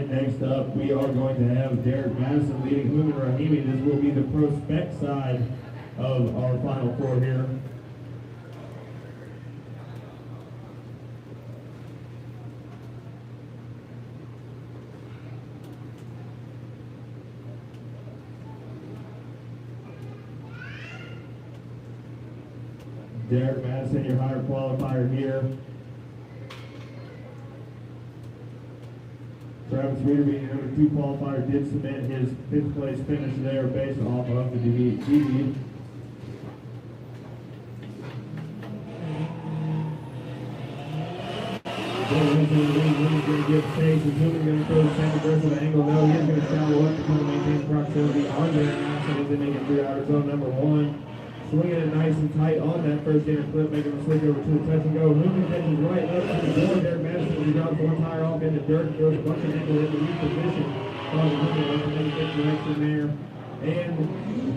S1: right, next up, we are going to have Derek Madison leading Human Rahimi. This will be the pro spec side of our Final Four here. Derek Madison, your higher qualifier here. Travis Reeder, being your number 2 qualifier, did submit his 5th place finish there based off of the DB. Going to give space, and Human going to throw the same aggressive angle. No, he is going to shallow up to kind of maintain proximity on there now, as they make it through outer zone number 1. Swinging it nice and tight on that first inner clip, making the switch over to the touch and go. Human catches right up to the board. Derek Madison, he drops one tire off into dirt, throws a bunch of ankle into weak position. Causing Human to make a correction there. And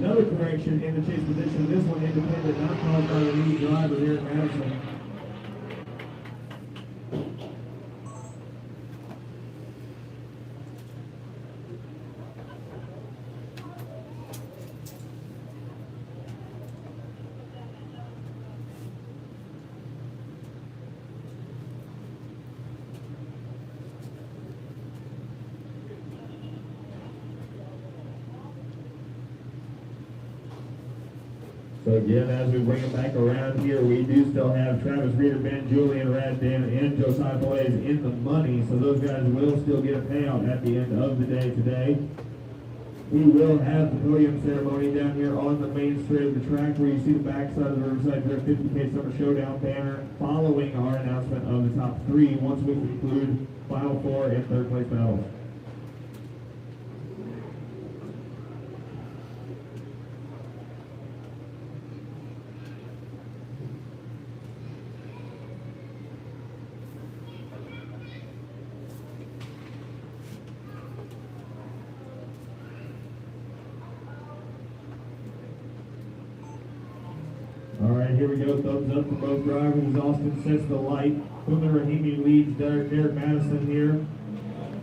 S1: another correction in the chase position. This one independent, not caused by the lead driver, Derek Madison. So again, as we bring it back around here, we do still have Travis Reeder, Ben Julian, Raddan, and Josiah Blaze in the money. So those guys will still get a payout at the end of the day today. We will have the podium ceremony down here on the main straight of the track where you see the backside of the Riverside Drift 50K Summer Showdown banner following our announcement of the top 3 once we conclude Final 4 and 3rd place battles. All right, here we go. Thumbs up for both drivers as Austin sets the light. Human Rahimi leads Derek Madison here.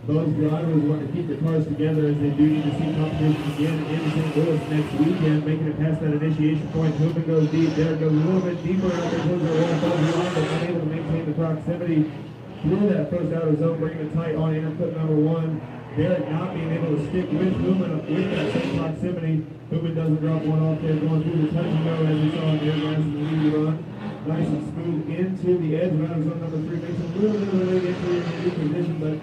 S1: Both drivers want to keep their cars together as they do need to see competition again in St. Louis next weekend, making it past that initiation point. Human goes deep. Derek goes a little bit deeper out there towards the wall, but unable to maintain the proximity through that first outer zone, bringing it tight on inner clip number 1. Derek not being able to stick with Human with that same proximity. Human doesn't drop one off there, going through the touch and go as we saw in Derek Madison's lead run. Nice and smooth into the edge of outer zone number 3. Makes a little bit of a leg entry in the new position, but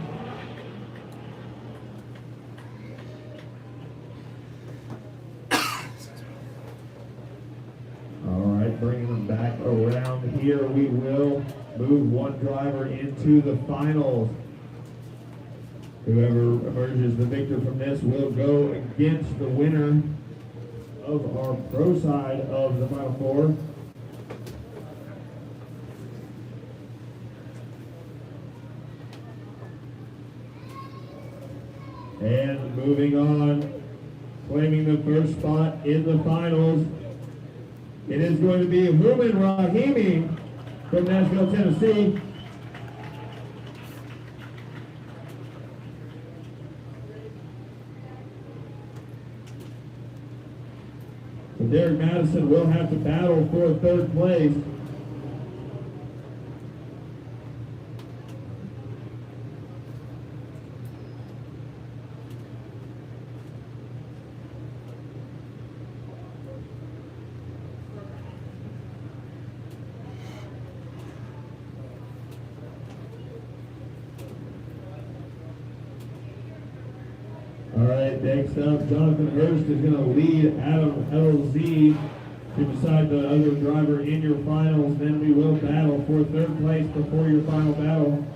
S1: bringing them back around here. We will move one driver into the finals. Whoever emerges the victor from this will go against the winner of our pro side of the Final Four. And moving on, claiming the first spot in the finals, it is going to be Human Rahimi from Nashville, Tennessee. So Derek Madison will have to battle for 3rd place. All right, next up, Jonathan Hurst is going to lead Adam LZ to decide the other driver in your finals. Then we will battle for 3rd place before your final battle.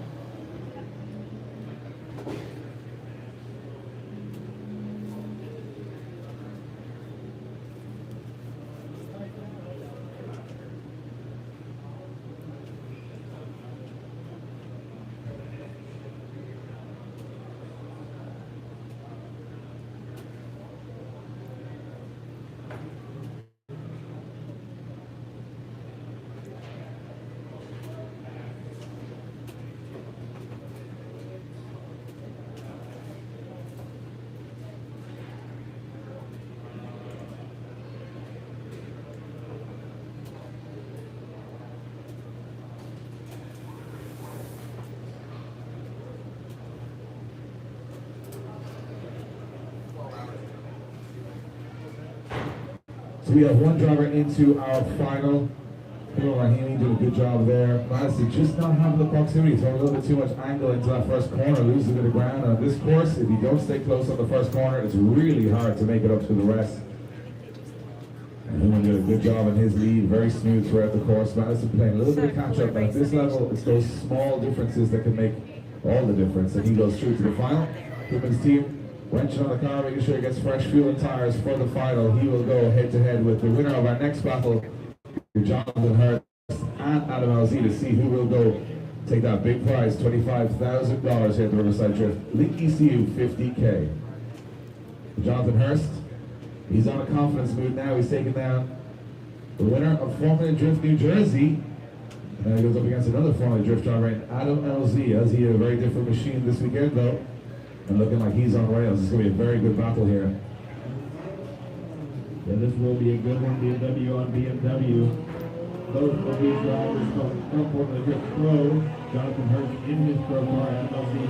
S7: So we have one driver into our final. Rahimi did a good job there. Madison just not having the proximity, throwing a little bit too much angle into that first corner, losing a bit of ground. On this course, if you don't stay close on the first corner, it's really hard to make it up to the rest. And Hillman did a good job in his lead, very smooth throughout the course. Madison playing a little bit of catch up, but at this level, it's those small differences that can make all the difference. And he goes through to the final. Hillman's team wrenching on the car, making sure he gets fresh fuel and tires for the final. He will go head to head with the winner of our next battle, Jonathan Hurst and Adam LZ, to see who will go take that big prize, $25,000 here at the Riverside Drift. Link ECU 50K. Jonathan Hurst, he's on a confidence mood now. He's taking down the winner of Formula Drift New Jersey. And he goes up against another Formula Drift driver, Adam LZ. LZ, a very different machine this weekend though, and looking like he's on rails. It's going to be a very good battle here.
S1: Yeah, this will be a good one. BMW on BMW. Both of these drivers from Formula Drift Pro. Jonathan Hurst in his pro car, Adam LZ in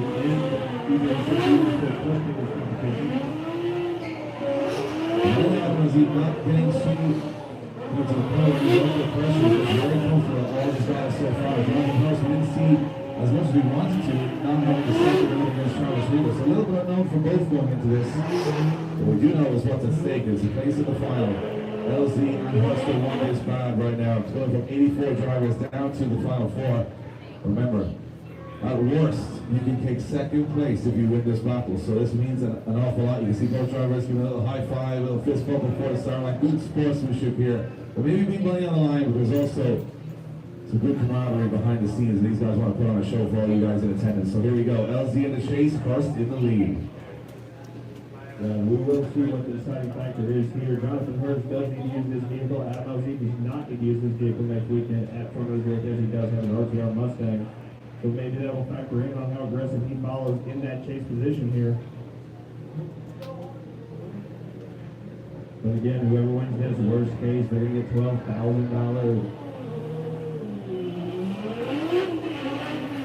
S1: ECU testing this competition.
S7: Adam LZ not getting too into the pro, he's under pressure, but very comfortable all his guys so far. Jonathan Hurst, we didn't see as much as we wanted to, not having to step it against Travis Rivas. A little bit unknown for both going into this. What we do know is what's at stake is he plays in the final. LZ and Hurst are one is bad right now. It's going from 84 drivers down to the final 4. Remember, at worst, you can take second place if you win this battle. So this means an awful lot. You can see both drivers give a little high five, a little fist bump before the start line. Good sportsmanship here. But maybe big money on the line, but there's also some good camaraderie behind the scenes. These guys want to put on a show for all you guys in attendance. So here we go. LZ in the chase, Hurst in the lead.
S1: We will see what the deciding factor is here. Jonathan Hurst does need to use this vehicle. Adam LZ does not need to use this vehicle next weekend at Formula Drift, as he does have an RTR Mustang. So maybe that will factor in on how aggressive he follows in that chase position here. But again, whoever wins this, worst case, they're going to get $12,000.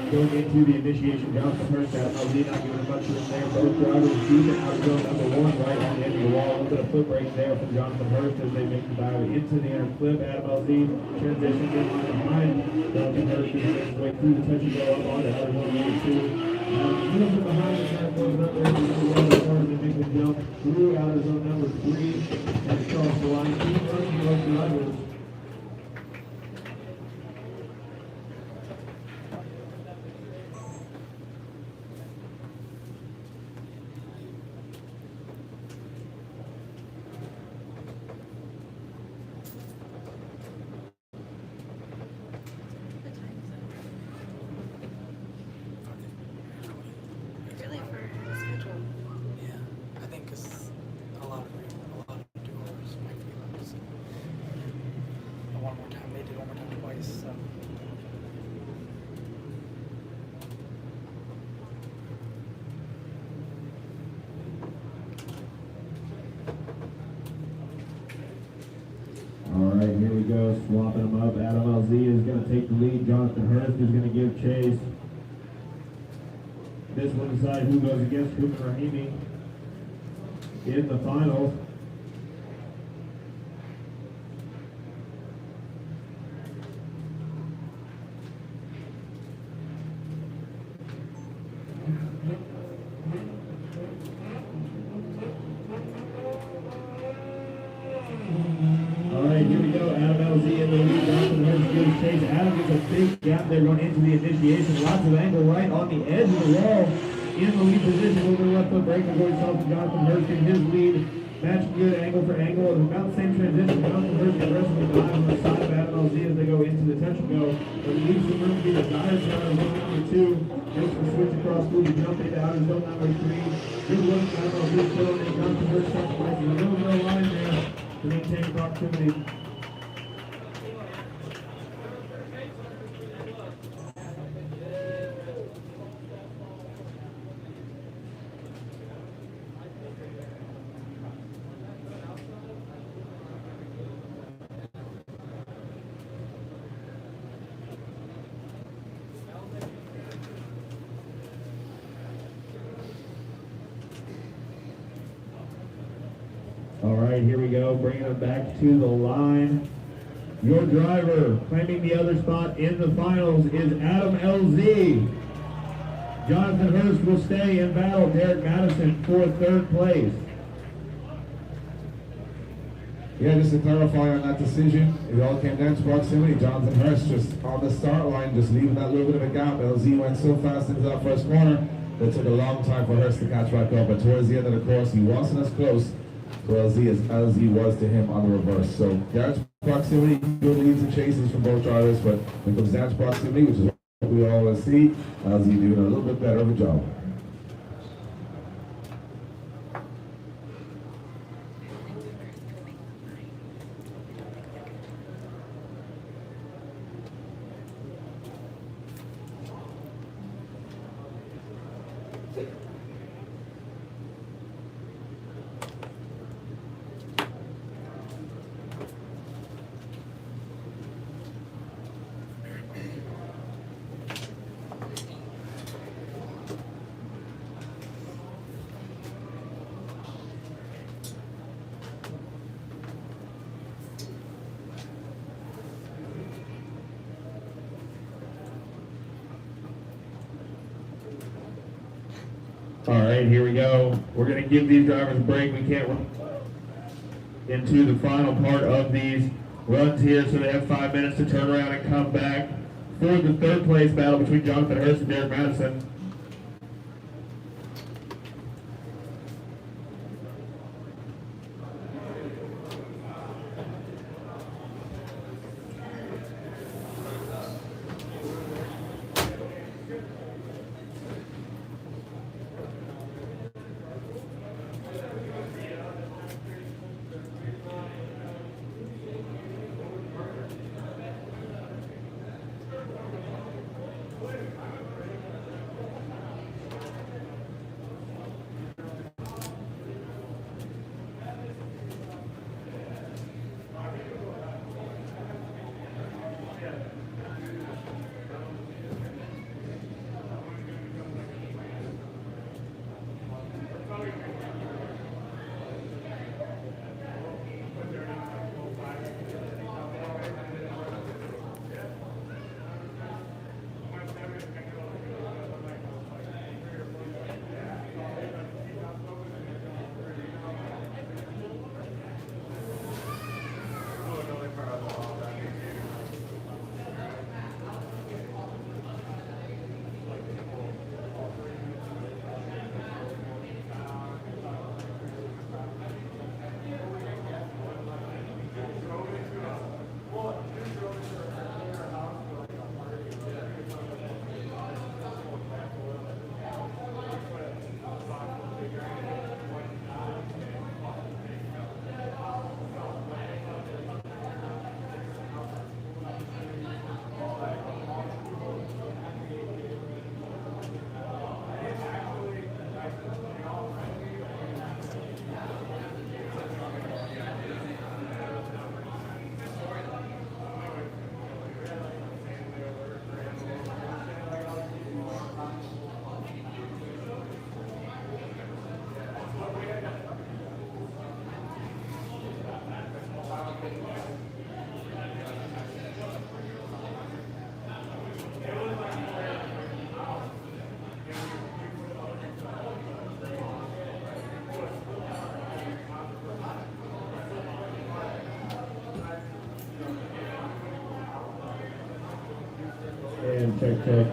S1: Going into the initiation, Jonathan Hurst, Adam LZ not giving much room there. Both drivers deep out of zone number 1, right on the edge of the wall. A little bit of foot brake there from Jonathan Hurst as they make the dive into the inner clip. Adam LZ transitions in behind. Jonathan Hurst is making his way through the touch and go up on to outer 1, 2. A little bit behind the track, goes up there. As far as they make the jump through outer zone number 3 and across the line. Keep running both drivers.
S2: Really for the schedule.
S3: Yeah, I think because a lot of doers might be like this. One more time, they did one more time twice, so.
S1: All right, here we go, swapping them up. Adam LZ is going to take the lead. Jonathan Hurst is going to give chase. This will decide who goes against Cooper Rahimi in the final. All right, here we go. Adam LZ in the lead. Jonathan Hurst gives chase. Adam gets a big gap there going into the initiation. Lots of angle right on the edge of the wall. In the lead position, a little bit of left foot brake before he stops Jonathan Hurst in his lead. Matching good angle for angle. It's about the same transition. Jonathan Hurst aggressively behind on the side of Adam LZ as they go into the touch and go. But it leaves some room to be the tire turn on zone number 2. Makes the switch across through the jump into outer zone number 3. Good look, Adam LZ still in. Jonathan Hurst sacrificing a little bit of line there to maintain proximity. All right, right, here we go. Bringing them back to the line. Your driver claiming the other spot in the finals is Adam LZ. Jonathan Hurst will stay in battle. Derek Madison for third place.
S7: Yeah, just to clarify on that decision, it all came down to proximity. Jonathan Hurst just on the start line, just leaving that little bit of a gap. LZ went so fast into that first corner that it took a long time for Hurst to catch back up. But towards the end of the course, he wasn't as close to LZ as LZ was to him on the reverse. So down to proximity, good leads and chases from both drivers, but when it comes down to proximity, which is what we always see, LZ doing a little bit better of a job.
S1: All right, here we go. We're going to give these drivers a break. We can't run into the final part of these runs here, so they have 5 minutes to turn around and come back for the third place battle between Jonathan Hurst and Derek Madison. And check.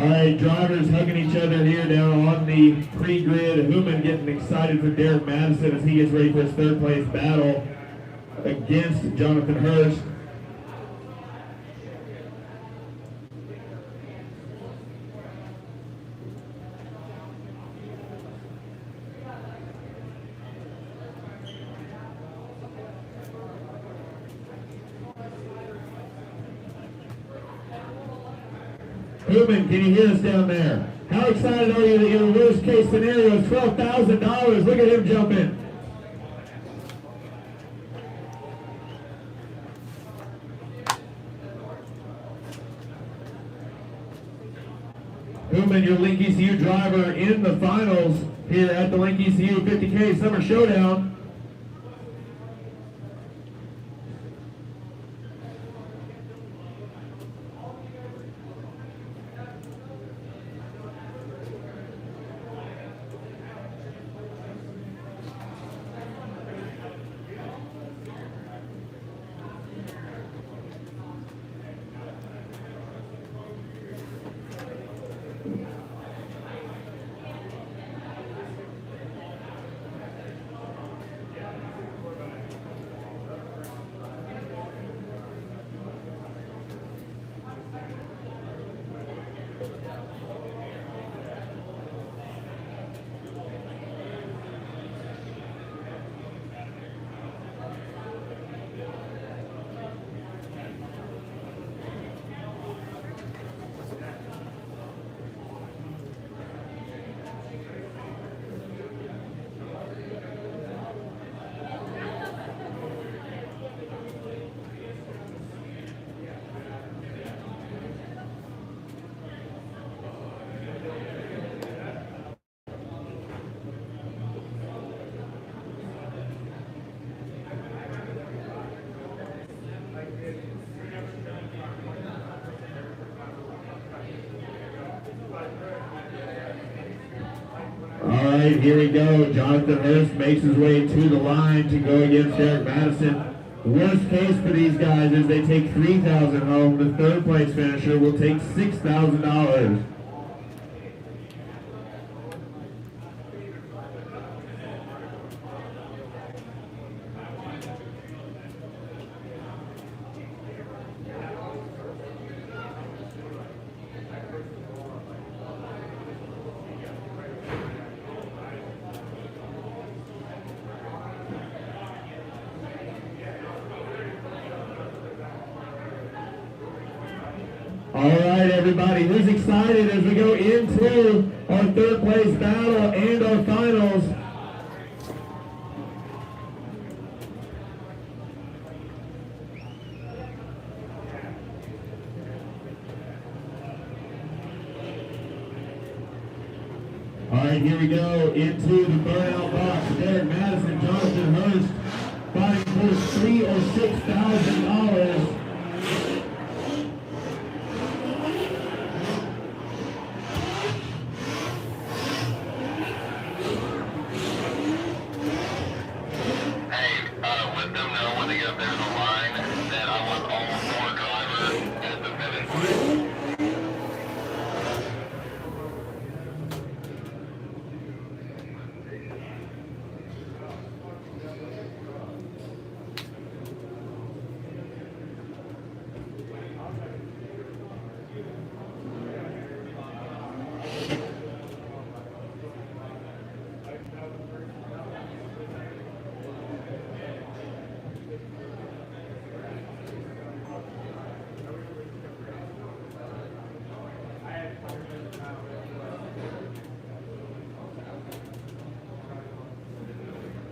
S1: All right, drivers hugging each other here down on the pre-grid. Hooman getting excited for Derek Madison as he gets ready for his third place battle against Jonathan Hurst. Hooman, can you hear us down there? How excited are you that your worst case scenario is $12,000? Look at him jump in. Hooman, your Link ECU driver in the finals here at the Link ECU 50K Summer Showdown. All right, here we go. Jonathan Hurst makes his way to the line to go against Derek Madison. Worst case for these guys is they take $3,000 home. The third place finisher will take $6,000. All right, everybody, who's excited as we go into our third place battle and our finals? All right, here we go into the burnout box. Derek Madison, Jonathan Hurst fighting for $3,000 or $6,000.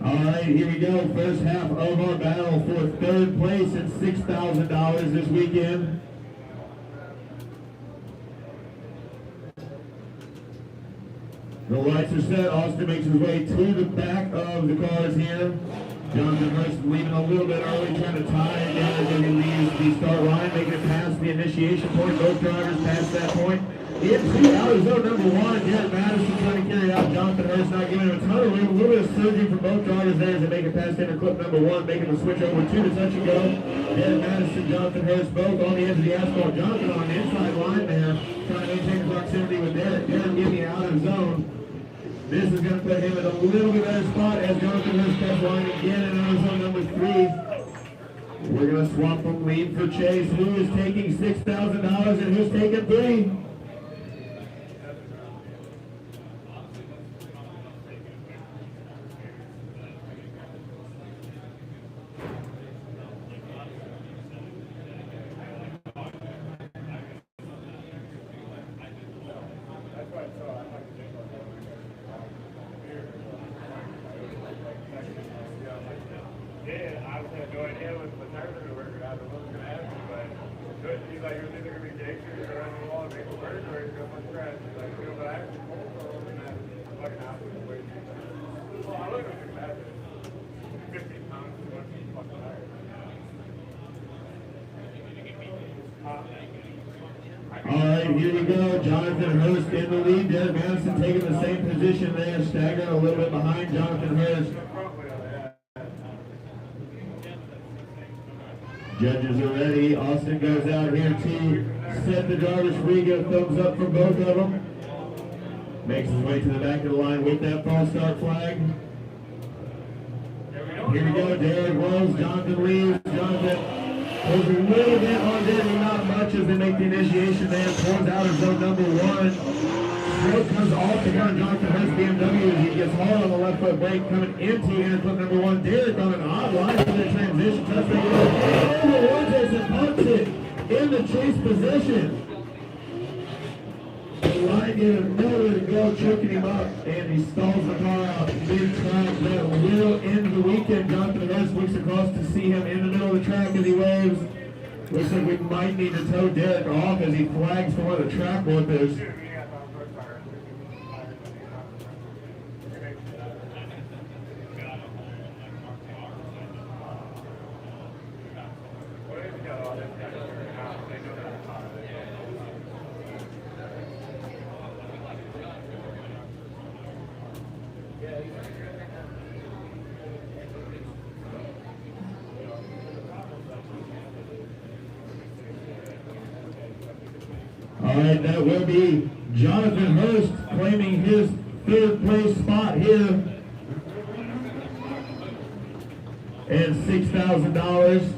S1: All right, here we go. First half of our battle for third place and $6,000 this weekend. The lights are set. Austin makes his way to the back of the cars here. Jonathan Hurst leaving a little bit early, trying to tie it down as he leaves the start line, making it past the initiation point. Both drivers past that point. into outer zone number one. Derek Madison trying to carry out. Jonathan Hurst not giving him a ton of room. A little bit of surging from both drivers there as they make it past center clip number one, making the switch over to the touch and go. Derek Madison, Jonathan Hurst both on the edge of the asphalt. Jonathan on the inside line there, trying to maintain proximity with Derek. Derek in the outer zone. This is going to put him in a little bit better spot as Jonathan Hurst steps line again in outer zone number three. We're going to swap from lead for Chase. Who is taking $6,000 and who's taking three? Here we go. Jonathan Hurst in the lead. Derek Madison taking the same position there, staggering a little bit behind Jonathan Hurst. Judges are ready. Austin goes out here to set the drivers free. Get a thumbs up for both of them. Makes his way to the back of the line with that false start flag. Here we go. Derek rolls. Jonathan leaves. Jonathan goes a little bit on there, but not much as they make the initiation there towards outer zone number one. Stroke comes off the front. Jonathan Hurst BMW as he gets hard on the left foot brake coming into inner clip number one. Derek on an odd line for the transition. Touchback over Wojciech and punts it in the chase position. The line gave nowhere to go, choking him up, and he stalls the car out mid-track. That will end the weekend. Jonathan Hurst looks across to see him in the middle of the track as he waves. Looks like we might need to tow Derek off as he flags for one of the track workers. All right, that will be Jonathan Hurst claiming his third place spot here. And $6,000.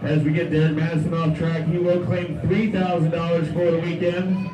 S1: As we get Derek Madison off track, he will claim $3,000 for the weekend.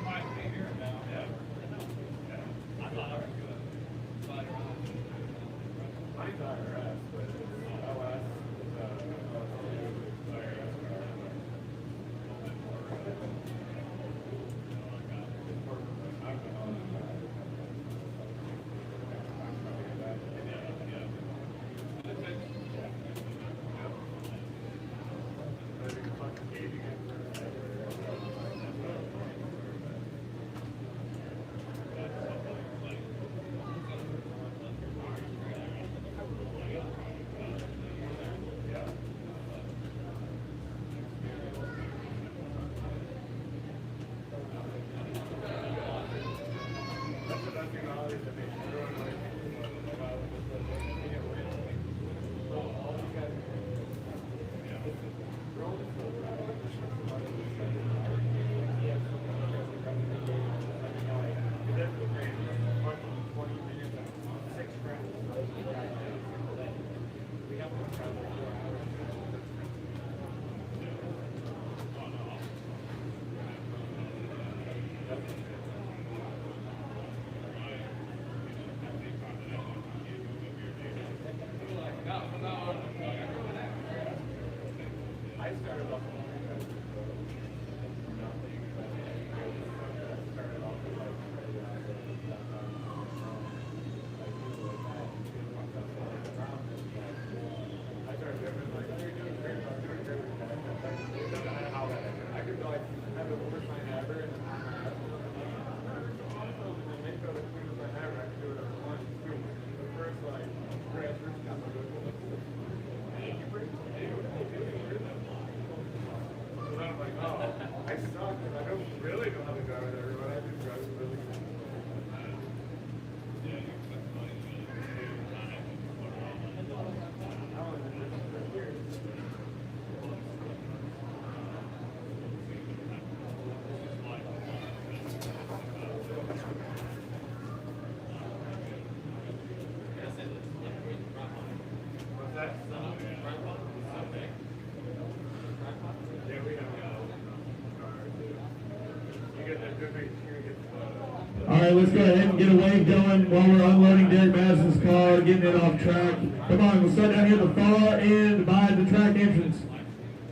S1: get a wave going while we're unloading Derek Madison's car, getting it off track. Come on, we'll start down here at the far end by the track entrance.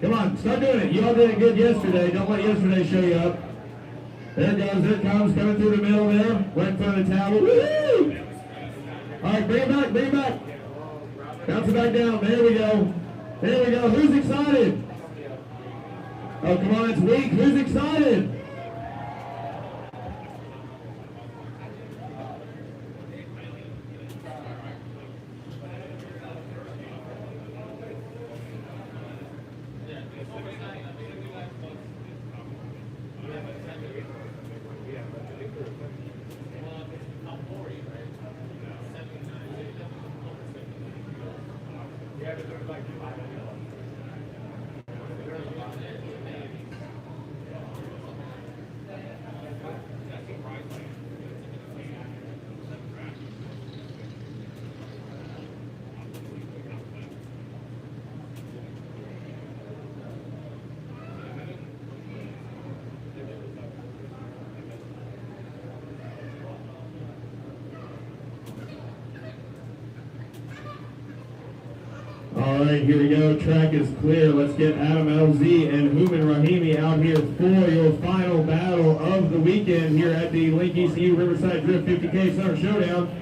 S1: Come on, start doing it. You all did it good yesterday. Don't let yesterday show you up. There it goes, there it comes, coming through the middle there, right in front of the tower. Woo! All right, bring it back, bring it back. Bounce it back down. There we go. There we go. Who's excited? Oh, come on, it's weak. Who's excited? All right, here we go. Track is clear. Let's get Adam LZ and Hooman Rahimi out here for your final battle of the weekend here at the Link ECU Riverside Drift 50K Summer Showdown.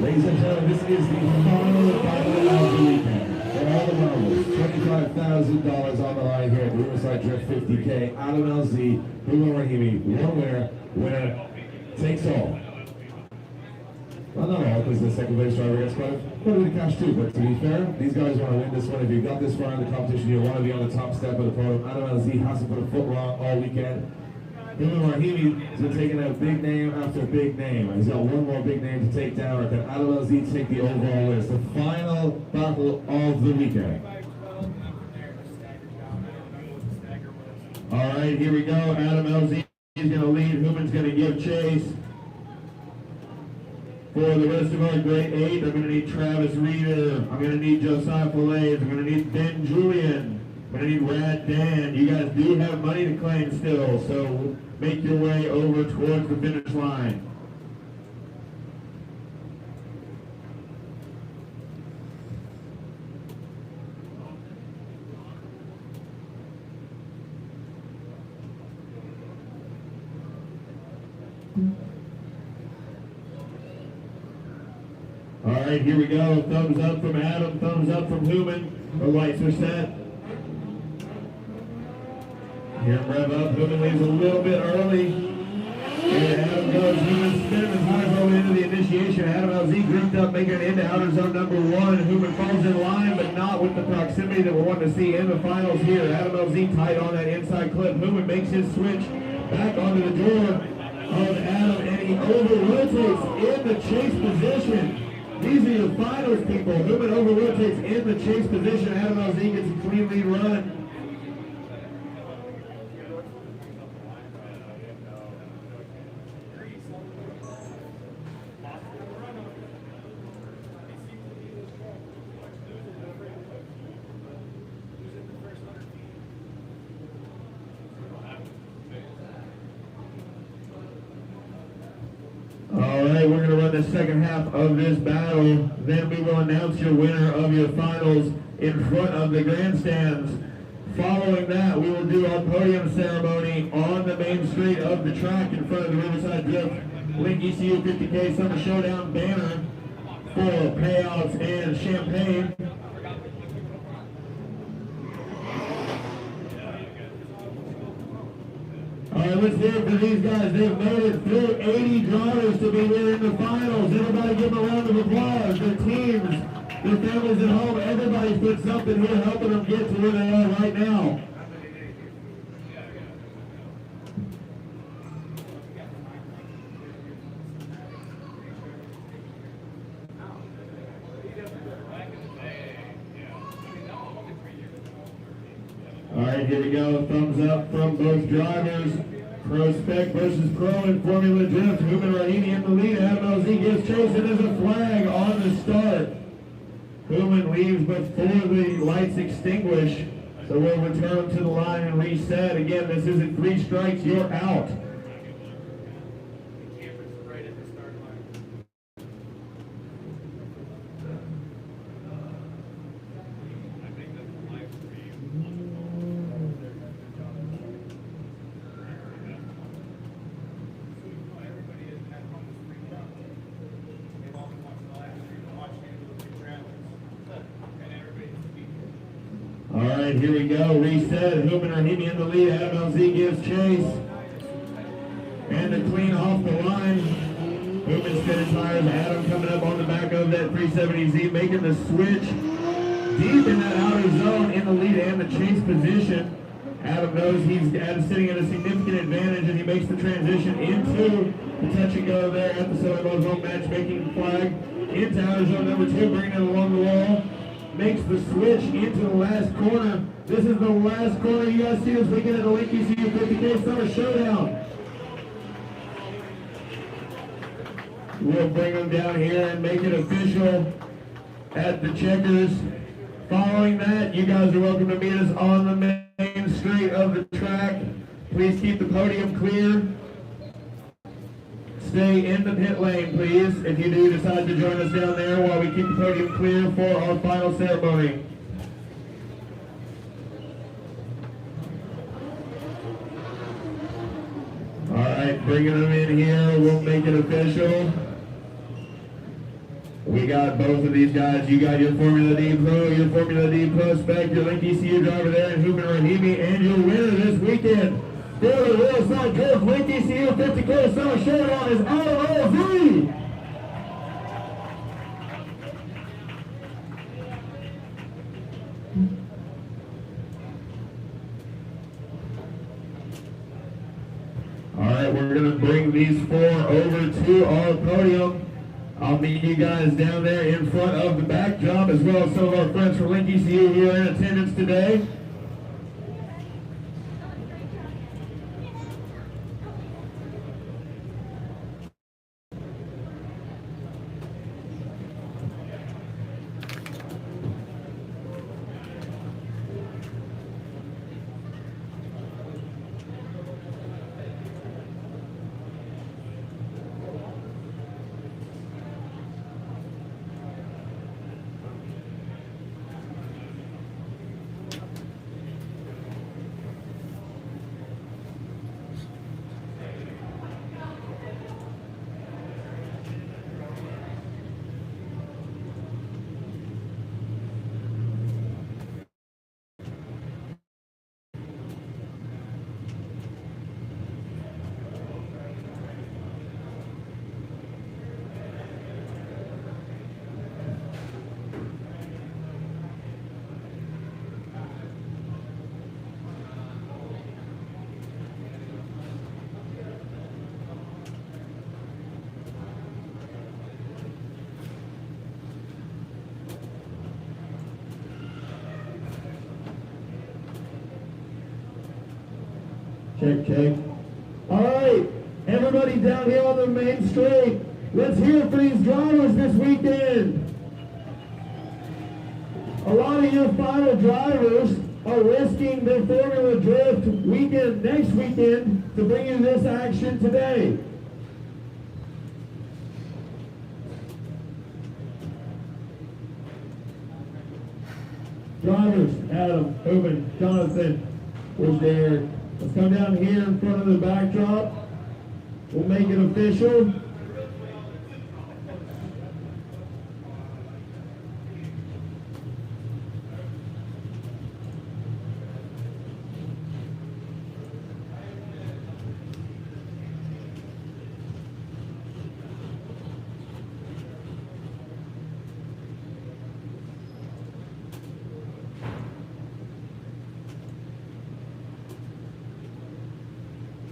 S1: Ladies and gentlemen, this is the final battle of the weekend. For all the marbles, $25,000 on the line here at the Riverside Drift 50K. Adam LZ, Hooman Rahimi, winner takes all. Well, not all, because the second place driver gets quite a bit of cash too, but to be fair, these guys want to win this one. If you got this far in the competition, you want to be on the top step of the podium. Adam LZ has to put a foot wrong all weekend. Hooman Rahimi has been taking out big name after big name. He's got one more big name to take down. Or can Adam LZ take the overall win? It's the final battle of the weekend. All right, here we go. Adam LZ is going to lead. Hooman's going to give chase. For the rest of our grade 8, I'm going to need Travis Reeder. I'm going to need Josiah Fillets. I'm going to need Ben Julian. I'm going to need Rad Dan. You guys do have money to claim still, so make your way over towards the finish line. All right, here we go. Thumbs up from Adam, thumbs up from Hooman. The lights are set. Here, rev up. Hooman leaves a little bit early. And Adam goes. Hooman spinning his high roll into the initiation. Adam LZ grouped up, making it into outer zone number 1. Hooman falls in line, but not with the proximity that we're wanting to see in the finals here. Adam LZ tight on that inside clip. Hooman makes his switch back onto the door of Adam, and he over-rotates in the chase position. These are your finals, people. Hooman over-rotates in the chase position. Adam LZ gets a clean lead run. right, we're going to run the second half of this battle. Then we will announce your winner of your finals in front of the grandstands. Following that, we will do our podium ceremony on the main street of the track in front of the Riverside Drift Link ECU 50K Summer Showdown banner for payouts and champagne. All right, let's hear it for these guys. They've made it through 80 drivers to be here in the finals. Everybody give them a round of applause. Their teams, their families at home, everybody's put something here helping them get to where they are right now. All right, here we go. Thumbs up from both drivers. Pro Spec versus Pro in Formula Drift. Human Rahimi in the lead. Adam LZ gives chase, and there's a flag on the start. Human leaves before the lights extinguish. So we'll return to the line and reset. Again, this isn't 3 strikes, you're out. All right, here we go. Reset. Human Rahimi in the lead. Adam LZ gives chase. And a clean off the line. Human spinning tires. Adam coming up on the back of that 370Z, making the switch deep in that outer zone in the lead and the chase position. Adam knows he's sitting at a significant advantage, and he makes the transition into the touch and go there at the Southern Motor Home matchmaking flag into outer zone number 2, bringing it along the wall. Makes the switch into the last corner. This is the last corner you guys see this weekend at the Link ECU 50K Summer Showdown. We'll bring them down here and make it official at the checkers. Following that, you guys are welcome to meet us on the main street of the track. Please keep the podium clear. Stay in the pit lane, please, if you do decide to join us down there while we keep the podium clear for our final ceremony. All right, bringing them in here, we'll make it official. We got both of these guys. You got your Formula D Pro, your Formula D Pro Spec, your Link ECU driver there, and Human Rahimi, and your winner this weekend for the Riverside Drift Link ECU 50K Summer Showdown is Adam LZ. All right, we're going to bring these 4 over to our podium. I'll meet you guys down there in front of the backdrop, as well as some of our friends from Link ECU who are in attendance today. Check, check. All right, everybody down here on the main street, let's hear it for these drivers this weekend. A lot of your final drivers are risking their Formula Drift weekend next weekend to bring you this action today. Drivers, Adam, Owen, Jonathan, where's Derek? Let's come down here in front of the backdrop. We'll make it official.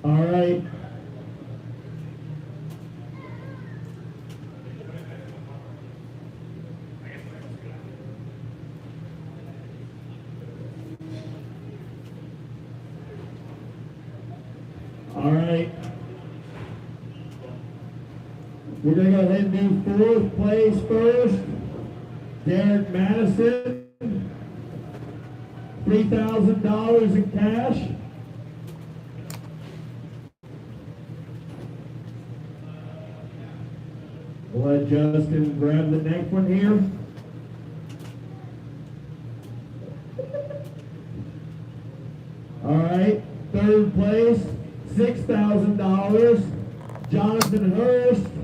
S1: All right. All right. We're going to go ahead and do fourth place first. Derek Madison. $3,000 in cash. We'll let Justin grab the next one here. All right, third place, $6,000. Jonathan Hurst.